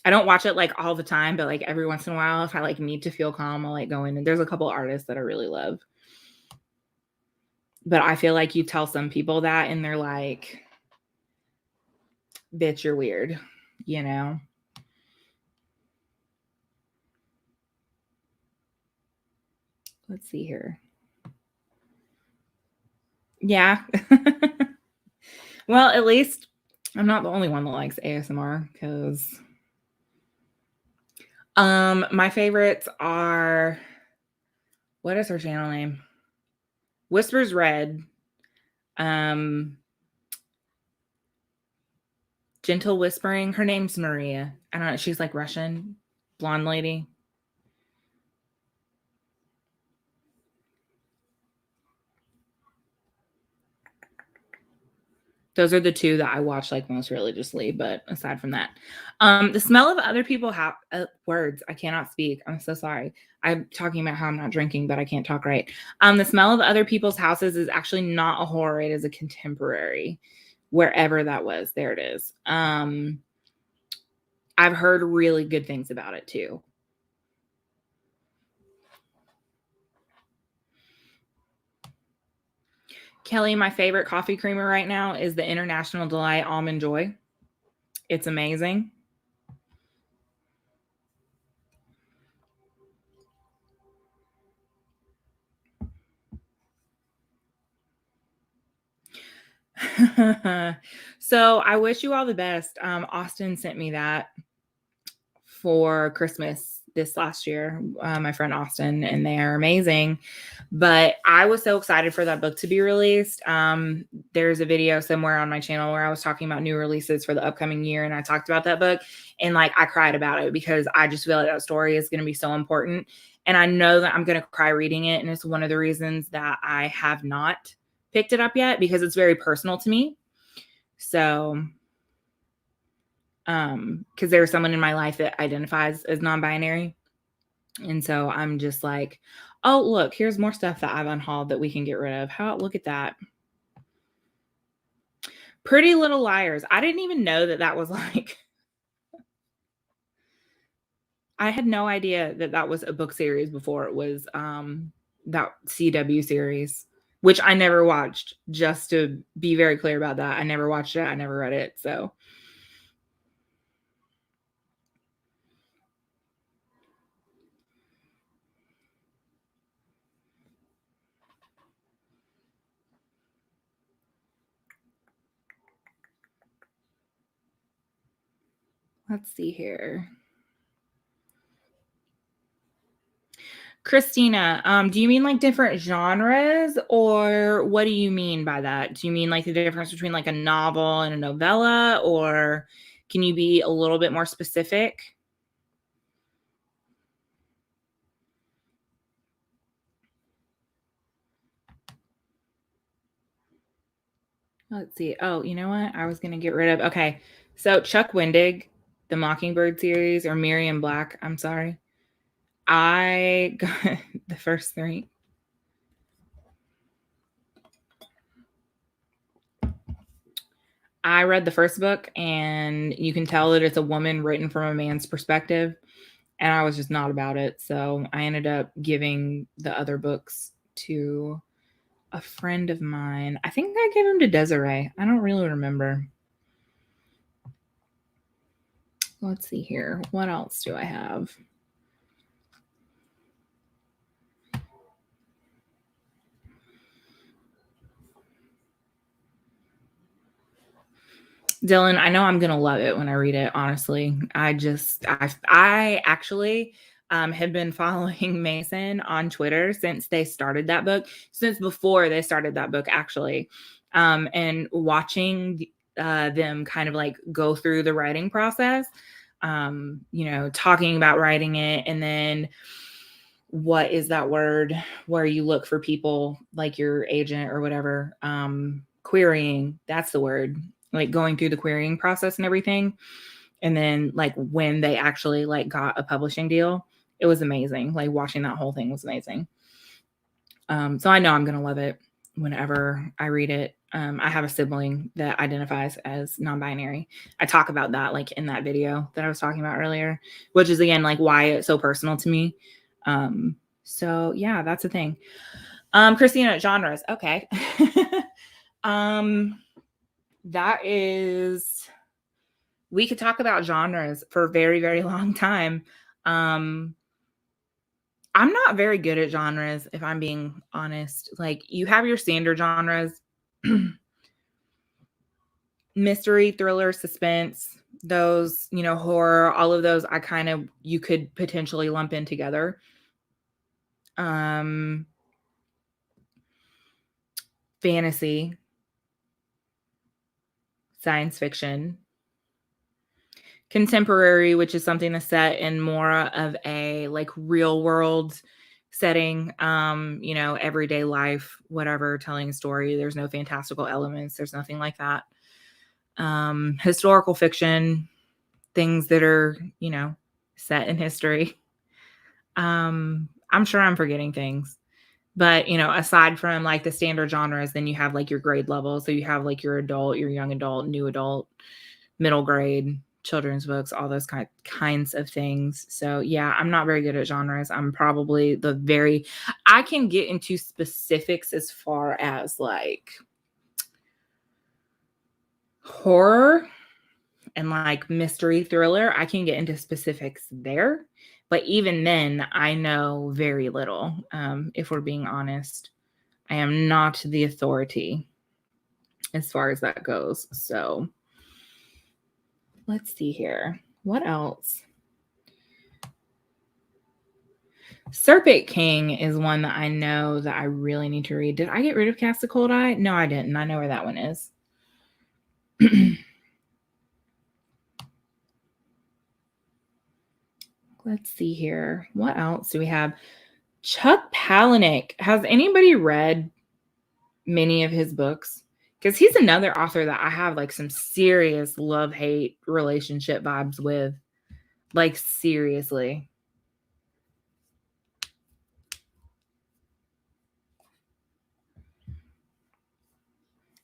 I don't watch it like all the time, but like every once in a while, if I like need to feel calm, I'll like go in. And there's a couple artists that I really love. But I feel like you tell some people that and they're like, bitch, you're weird, you know? Let's see here. Yeah. Well, at least I'm not the only one that likes ASMR because my favorites are, what is her channel name? Whispers Red. Gentle Whispering. Her name's Maria. I don't know. She's like Russian, blonde lady. Those are the two that I watch like most religiously, but aside from that, the smell of other people have words. I cannot speak. I'm so sorry. I'm talking about how I'm not drinking, but I can't talk right. The smell of other people's houses is actually not a horror. It is a contemporary, wherever that was. There it is. I've heard really good things about it too. Kelly, my favorite coffee creamer right now is the International Delight Almond Joy. It's amazing. So I wish you all the best. Austin sent me that for Christmas this last year, my friend Austin, and they are amazing. But I was so excited for that book to be released. There's a video somewhere on my channel where I was talking about new releases for the upcoming year, and I talked about that book, and like I cried about it because I just feel like that story is going to be so important. And I know that I'm going to cry reading it. And it's one of the reasons that I have not picked it up yet, because it's very personal to me. So because there's someone in my life that identifies as non-binary. And so I'm just like, oh, look, here's more stuff that I've unhauled that we can get rid of. Look at that. Pretty Little Liars. I didn't even know that that was like, I had no idea that that was a book series before it was that CW series, which I never watched, just to be very clear about that. I never watched it. I never read it. So let's see here. Christina, do you mean like different genres, or what do you mean by that? Do you mean like the difference between like a novel and a novella, or can you be a little bit more specific? Let's see. Oh, you know what? I was going to get rid of. Okay. So Chuck Wendig, the Mockingbird series, or Miriam Black, I'm sorry. I got the first three. I read the first book, and you can tell that it's a woman written from a man's perspective, and I was just not about it. So I ended up giving the other books to a friend of mine. I think I gave them to Desiree. I don't really remember. Let's see here. What else do I have? Dylan, I know I'm gonna love it when I read it. Honestly, I actually had been following Mason on Twitter since they started that book, since before they started that book, actually, and watching them kind of like go through the writing process. Talking about writing it, and then what is that word where you look for people like your agent or whatever, querying, that's the word, like going through the querying process and everything. And then like when they actually like got a publishing deal, it was amazing. Like watching that whole thing was amazing. So I know I'm going to love it whenever I read it. I have a sibling that identifies as non-binary. I talk about that like in that video that I was talking about earlier, which is again like why it's so personal to me. So yeah, that's the thing. Christina, genres. Okay. That is, we could talk about genres for a very, very long time. I'm not very good at genres, if I'm being honest. Like, you have your standard genres, mystery, thriller, suspense, those, horror, all of those you could potentially lump in together. Fantasy, science fiction, contemporary, which is something that's set in more of a like real world setting, everyday life, whatever, telling a story. There's no fantastical elements. There's nothing like that. Historical fiction, things that are, set in history. I'm sure I'm forgetting things. But, aside from like the standard genres, then you have like your grade level. So you have like your adult, your young adult, new adult, middle grade, children's books, all those kinds of things. So yeah, I'm not very good at genres. I'm probably I can get into specifics as far as like horror and like mystery thriller. I can get into specifics there. But even then, I know very little, if we're being honest. I am not the authority as far as that goes. So let's see here. What else? Serpent King is one that I know that I really need to read. Did I get rid of Cast a Cold Eye? No, I didn't. I know where that one is. Let's see here. What else do we have? Chuck Palahniuk. Has anybody read many of his books? Because he's another author that I have like some serious love-hate relationship vibes with. Like, seriously.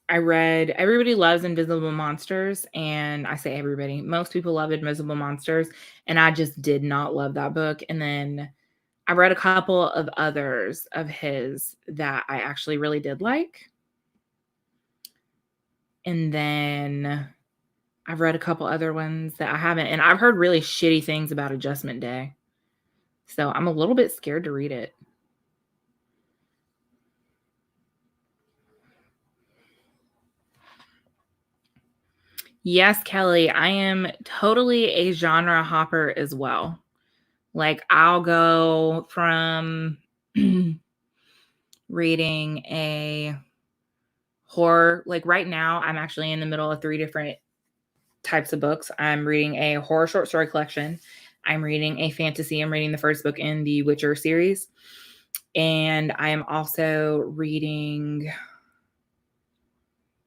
I read Everybody Loves Invisible Monsters, and I say everybody. Most people love Invisible Monsters, and I just did not love that book. And then I read a couple of others of his that I actually really did like. And then I've read a couple other ones that I haven't, and I've heard really shitty things about Adjustment Day. So I'm a little bit scared to read it. Yes, Kelly, I am totally a genre hopper as well. Like, I'll go from reading a horror, like right now, I'm actually in the middle of 3 different types of books. I'm reading a horror short story collection. I'm reading a fantasy. I'm reading the first book in the Witcher series. And I am also reading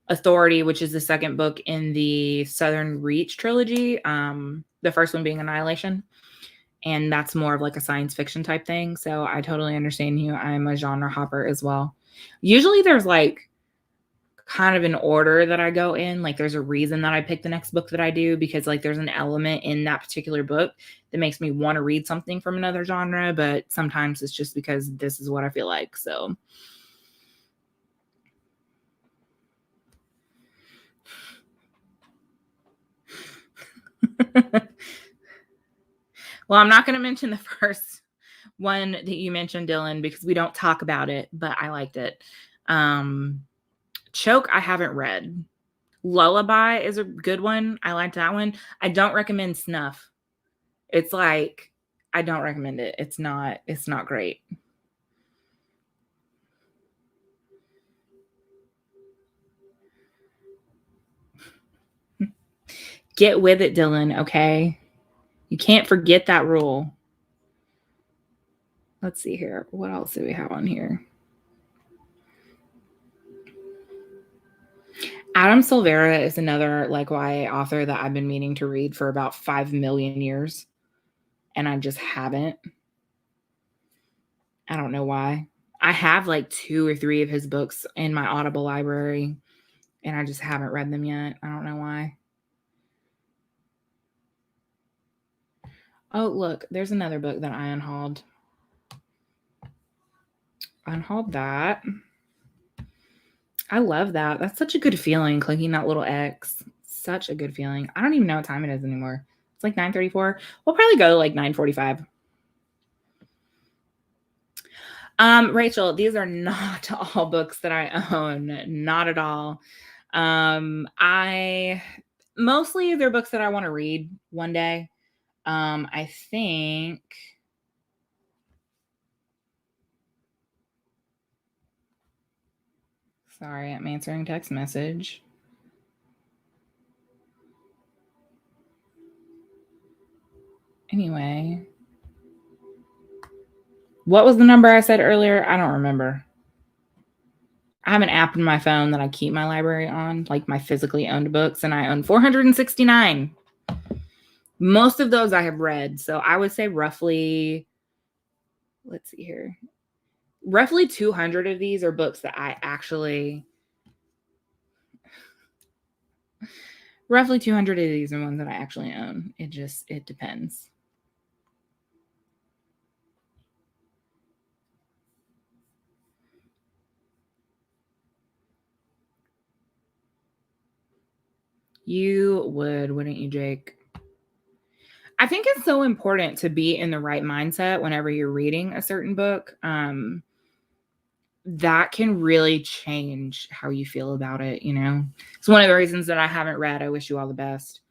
Authority, which is the second book in the Southern Reach trilogy. The first one being Annihilation. And that's more of like a science fiction type thing. So I totally understand you. I'm a genre hopper as well. Usually there's like kind of an order that I go in. Like there's a reason that I pick the next book that I do, because like there's an element in that particular book that makes me want to read something from another genre. But sometimes it's just because this is what I feel like. So well, I'm not going to mention the first one that you mentioned, Dylan, because we don't talk about it, but I liked it. Choke, I haven't read. Lullaby is a good one. I liked that one. I don't recommend Snuff. It's like, I don't recommend it. It's not great. Get with it, Dylan, okay? You can't forget that rule. Let's see here. What else do we have on here? Adam Silvera is another like YA author that I've been meaning to read for about 5 million years, and I just haven't. I don't know why. I have like 2 or 3 of his books in my Audible library, and I just haven't read them yet. I don't know why. Oh, look, there's another book that I unhauled. Unhauled that. I love that. That's such a good feeling, clicking that little X. Such a good feeling. I don't even know what time it is anymore. It's like 9:34. We'll probably go to like 9:45. Rachel, these are not all books that I own. Not at all. I mostly they're books that I want to read one day. I think sorry, I'm answering text message. Anyway, What was the number I said earlier? I don't remember. I have an app in my phone that I keep my library on, like my physically owned books, and I own 469. Most of those I have read. So I would say roughly, let's see here, roughly 200 of these are books that I actually, roughly 200 of these are ones that I actually own. It depends. You would, wouldn't you, Jake? I think it's so important to be in the right mindset whenever you're reading a certain book. That can really change how you feel about it, you know? It's one of the reasons that I haven't read I Wish You All the Best.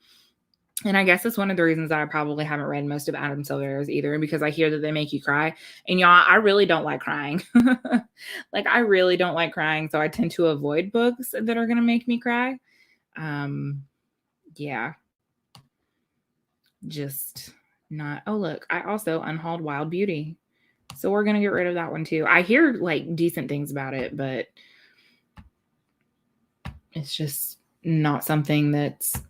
And I guess it's one of the reasons that I probably haven't read most of Adam Silvera's either, because I hear that they make you cry. And y'all, I really don't like crying. Like, I really don't like crying. So I tend to avoid books that are going to make me cry. Yeah. Just not. Oh, look, I also unhauled Wild Beauty. So we're going to get rid of that one too. I hear like decent things about it, but it's just not something that's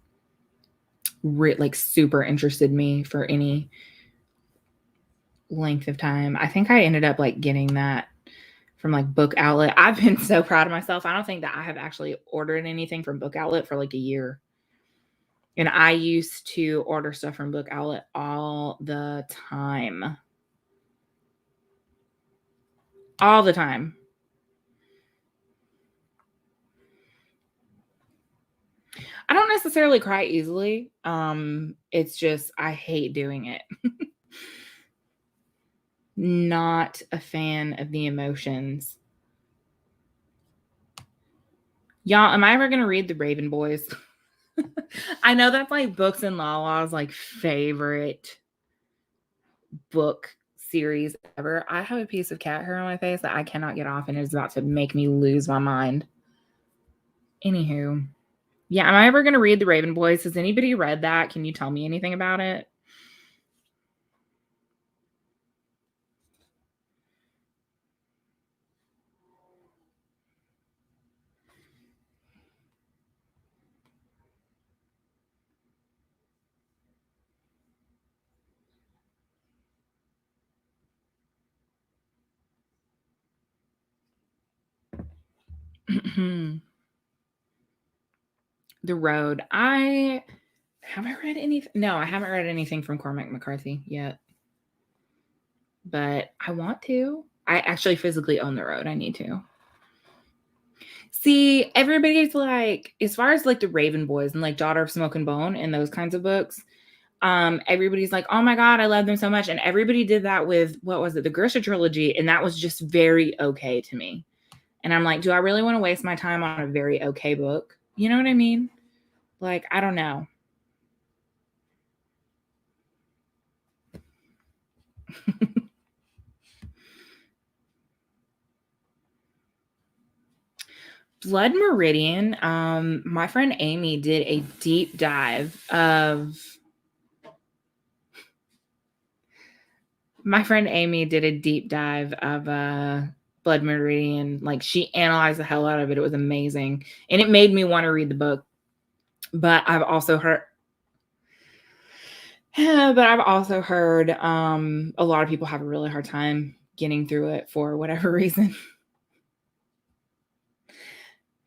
like super interested me for any length of time. I think I ended up like getting that from like Book Outlet. I've been so proud of myself. I don't think that I have actually ordered anything from Book Outlet for like a year. And I used to order stuff from Book Outlet all the time. All the time. I don't necessarily cry easily. It's just I hate doing it. Not a fan of the emotions. Y'all, am I ever gonna read The Raven Boys? I know that's like Books and Lala's like favorite book series ever. I have a piece of cat hair on my face that I cannot get off, and it's about to make me lose my mind. Anywho, yeah, am I ever gonna read The Raven Boys? Has anybody read that? Can you tell me anything about it? The Road. I haven't read anything. No, I haven't read anything from Cormac McCarthy yet. But I want to. I actually physically own The Road. I need to. See, everybody's like, as far as like the Raven Boys and like Daughter of Smoke and Bone and those kinds of books, everybody's like, oh my God, I love them so much. And everybody did that with, what was it, the Grisha trilogy. And that was just very okay to me. And I'm like, do I really want to waste my time on a very okay book? You know what I mean? Like, I don't know. Blood Meridian, my friend Amy did a deep dive of Blood Meridian. Like, she analyzed the hell out of it. It was amazing. And it made me want to read the book. But I've also heard a lot of people have a really hard time getting through it for whatever reason.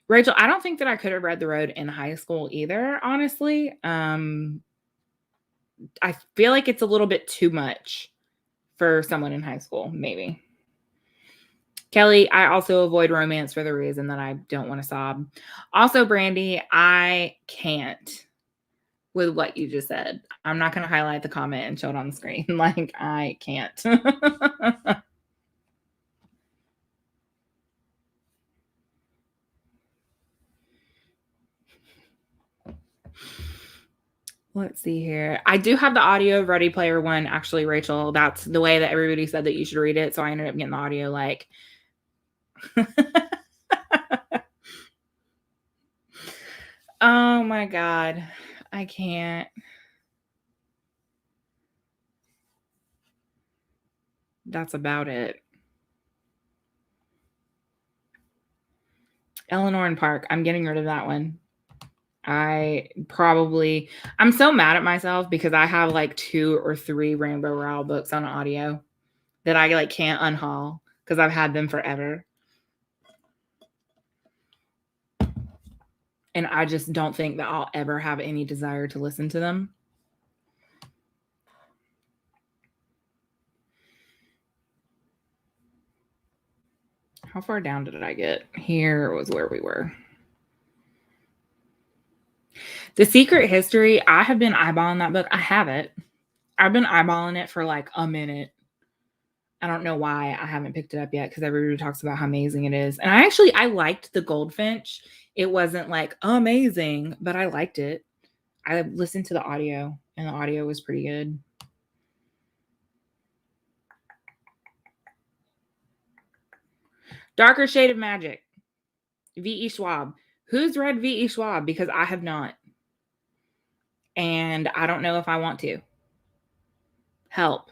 Rachel, I don't think that I could have read The Road in high school either, honestly. I feel like it's a little bit too much for someone in high school, maybe. Kelly, I also avoid romance for the reason that I don't want to sob. Also, Brandy, I can't with what you just said. I'm not going to highlight the comment and show it on the screen. Like, I can't. Let's see here. I do have the audio of Ready Player One, actually, Rachel. That's the way that everybody said that you should read it. So I ended up getting the audio like. Oh my God. I can't. that's about it. Eleanor and Park. I'm getting rid of that one. I'm so mad at myself because I have like 2 or 3 Rainbow Rowell books on audio that I like can't unhaul because I've had them forever. And I just don't think that I'll ever have any desire to listen to them. How far down did I get? Here was where we were. The Secret History, I have been eyeballing that book. I have it. I've been eyeballing it for like a minute. I don't know why I haven't picked it up yet because everybody talks about how amazing it is. And I liked the Goldfinch. It wasn't like amazing, but I liked it. I listened to the audio and the audio was pretty good. Darker Shade of Magic. V.E. Schwab. Who's read V.E. Schwab? Because I have not. And I don't know if I want to. Help.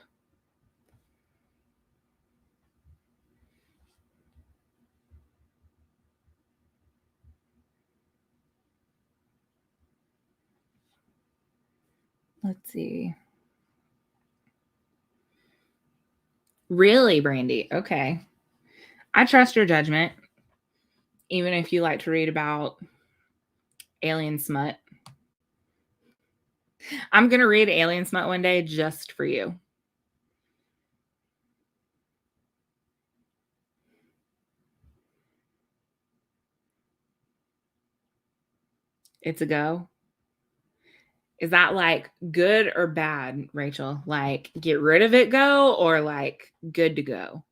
Let's see. Really, Brandy? Okay. I trust your judgment, even if you like to read about alien smut. I'm going to read alien smut one day just for you. It's a go. Is that like good or bad, Rachel? Like get rid of it, go, or like good to go?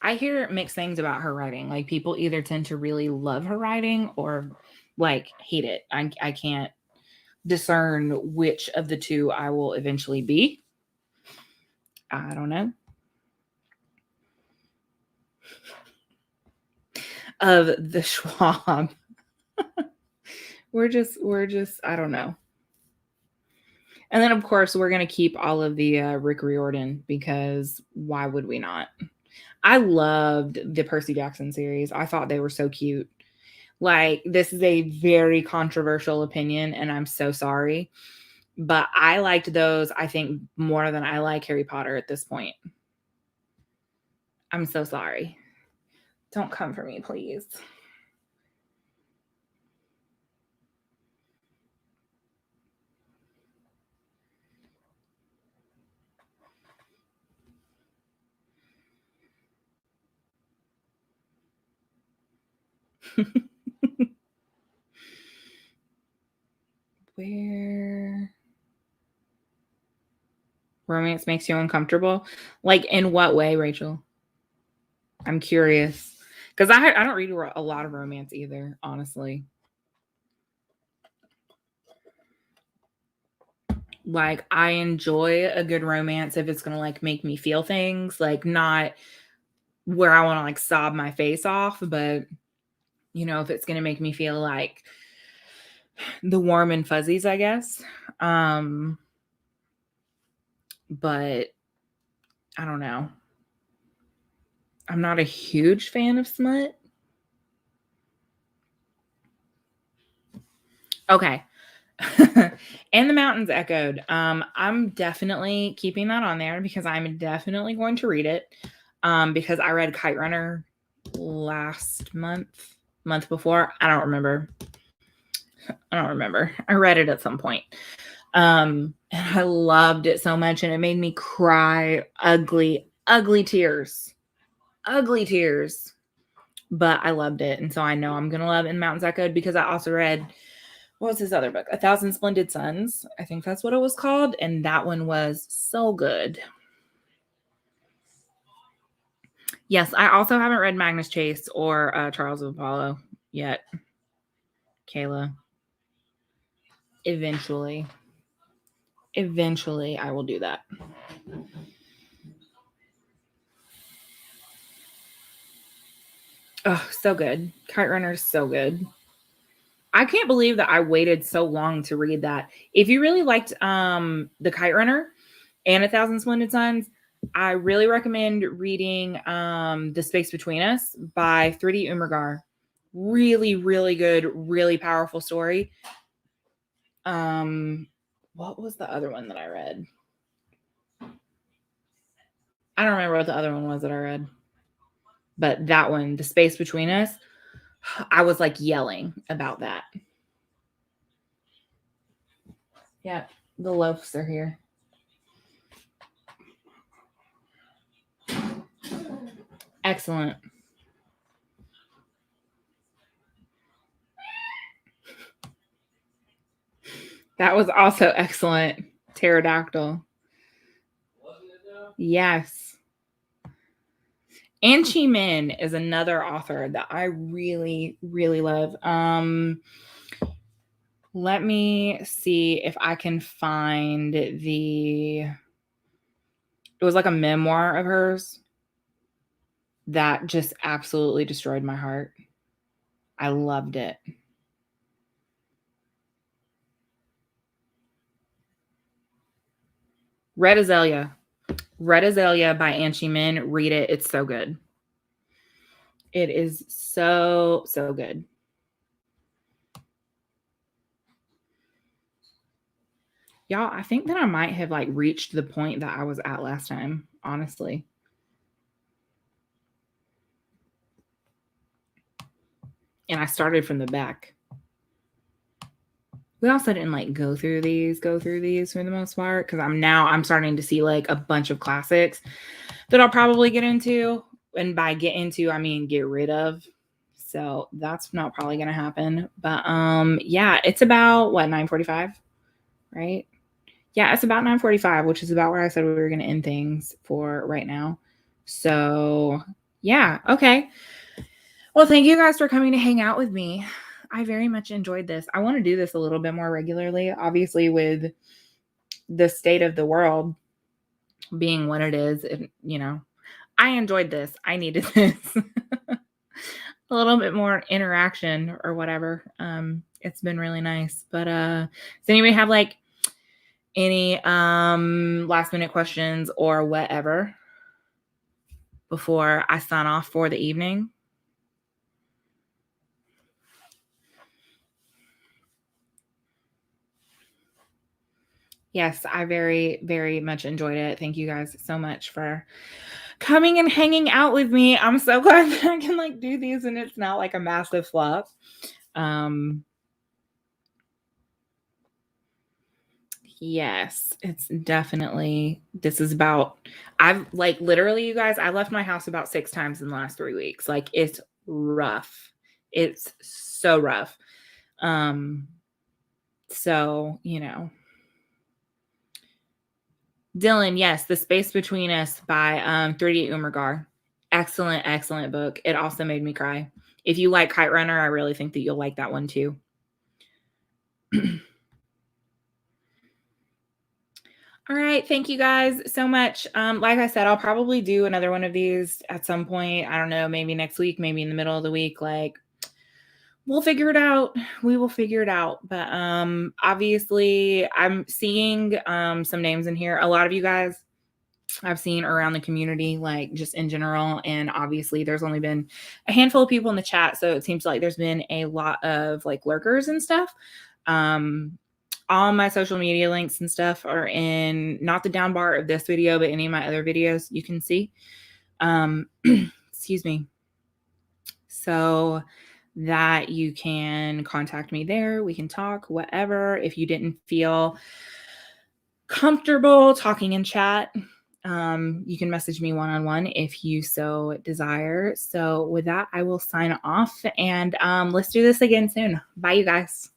I hear mixed things about her writing. Like people either tend to really love her writing or like hate it. I can't discern which of the two I will eventually be. I don't know. Of the Schwab. we're just I don't know. And then of course we're gonna keep all of the Rick Riordan because why would we not? I loved the Percy Jackson series. I thought they were so cute. Like this is a very controversial opinion, and I'm so sorry, but I liked those. I think more than I like Harry Potter at this point. I'm so sorry. Don't come for me, please. Where romance makes you uncomfortable? Like in what way, Rachel? I'm curious because I don't read a lot of romance either, honestly. Like I enjoy a good romance if it's gonna like make me feel things, like not where I want to like sob my face off, but you know, if it's gonna make me feel like the warm and fuzzies, I guess. But I don't know. I'm not a huge fan of smut. Okay. And the Mountains Echoed. I'm definitely keeping that on there because I'm definitely going to read it. Because I read Kite Runner last month before. I don't remember. I read it at some point. And I loved it so much, and it made me cry ugly tears. Ugly tears. But I loved it. And so I know I'm gonna love In Mountains Echoed because I also read, what was his other book? 1,000 Splendid Suns. I think that's what it was called. And that one was so good. Yes, I also haven't read Magnus Chase or Charles of Apollo yet. Kayla. Eventually I will do that. Oh, so good. Kite Runner is so good. I can't believe that I waited so long to read that. If you really liked The Kite Runner and A Thousand Splendid Suns, I really recommend reading The Space Between Us by 3D Umergar. Really, really good, really powerful story. What was the other one that I read? I don't remember what the other one was that I read. But that one, The Space Between Us, I was like yelling about that. Yeah, the loaves are here. Excellent. That was also excellent. Pterodactyl. Yes. An Chi Min is another author that I really, really love. Let me see if I can find it was like a memoir of hers that just absolutely destroyed my heart. I loved it. Red Azalea. Red Azalea by An Chi Min. Read it. It's so good. It is so, so good. Y'all, I think that I might have like reached the point that I was at last time, honestly. And I started from the back. We also didn't like go through these for the most part, because I'm starting to see like a bunch of classics that I'll probably get into. And by get into, I mean get rid of. So that's not probably gonna happen. But yeah, it's about what, 9:45, right? Yeah, it's about 9:45, which is about where I said we were gonna end things for right now. So yeah, okay. Well, thank you guys for coming to hang out with me. I very much enjoyed this. I want to do this a little bit more regularly, obviously, with the state of the world being what it is. And, I enjoyed this. I needed this. A little bit more interaction or whatever. It's been really nice. But does anybody have like any last minute questions or whatever before I sign off for the evening? Yes, I very, very much enjoyed it. Thank you guys so much for coming and hanging out with me. I'm so glad that I can like do these and it's not like a massive flop. Yes, it's definitely, I've like literally, you guys, I left my house about 6 times in the last 3 weeks. Like it's rough. It's so rough. So, Dylan, yes, The Space Between Us by 3D Umergar. Excellent, excellent book. It also made me cry. If you like Kite Runner, I really think that you'll like that one too. All right. Thank you guys so much. Like I said, I'll probably do another one of these at some point. I don't know, maybe next week, maybe in the middle of the week. Like, we'll figure it out. We will figure it out. But obviously, I'm seeing some names in here. A lot of you guys I've seen around the community, like just in general. And obviously, there's only been a handful of people in the chat. So it seems like there's been a lot of like lurkers and stuff. All my social media links and stuff are in not the down bar of this video, but any of my other videos you can see. Excuse me. So that you can contact me there. We can talk, whatever. If you didn't feel comfortable talking in chat, you can message me one-on-one if you so desire. So with that, I will sign off and let's do this again soon. Bye, you guys.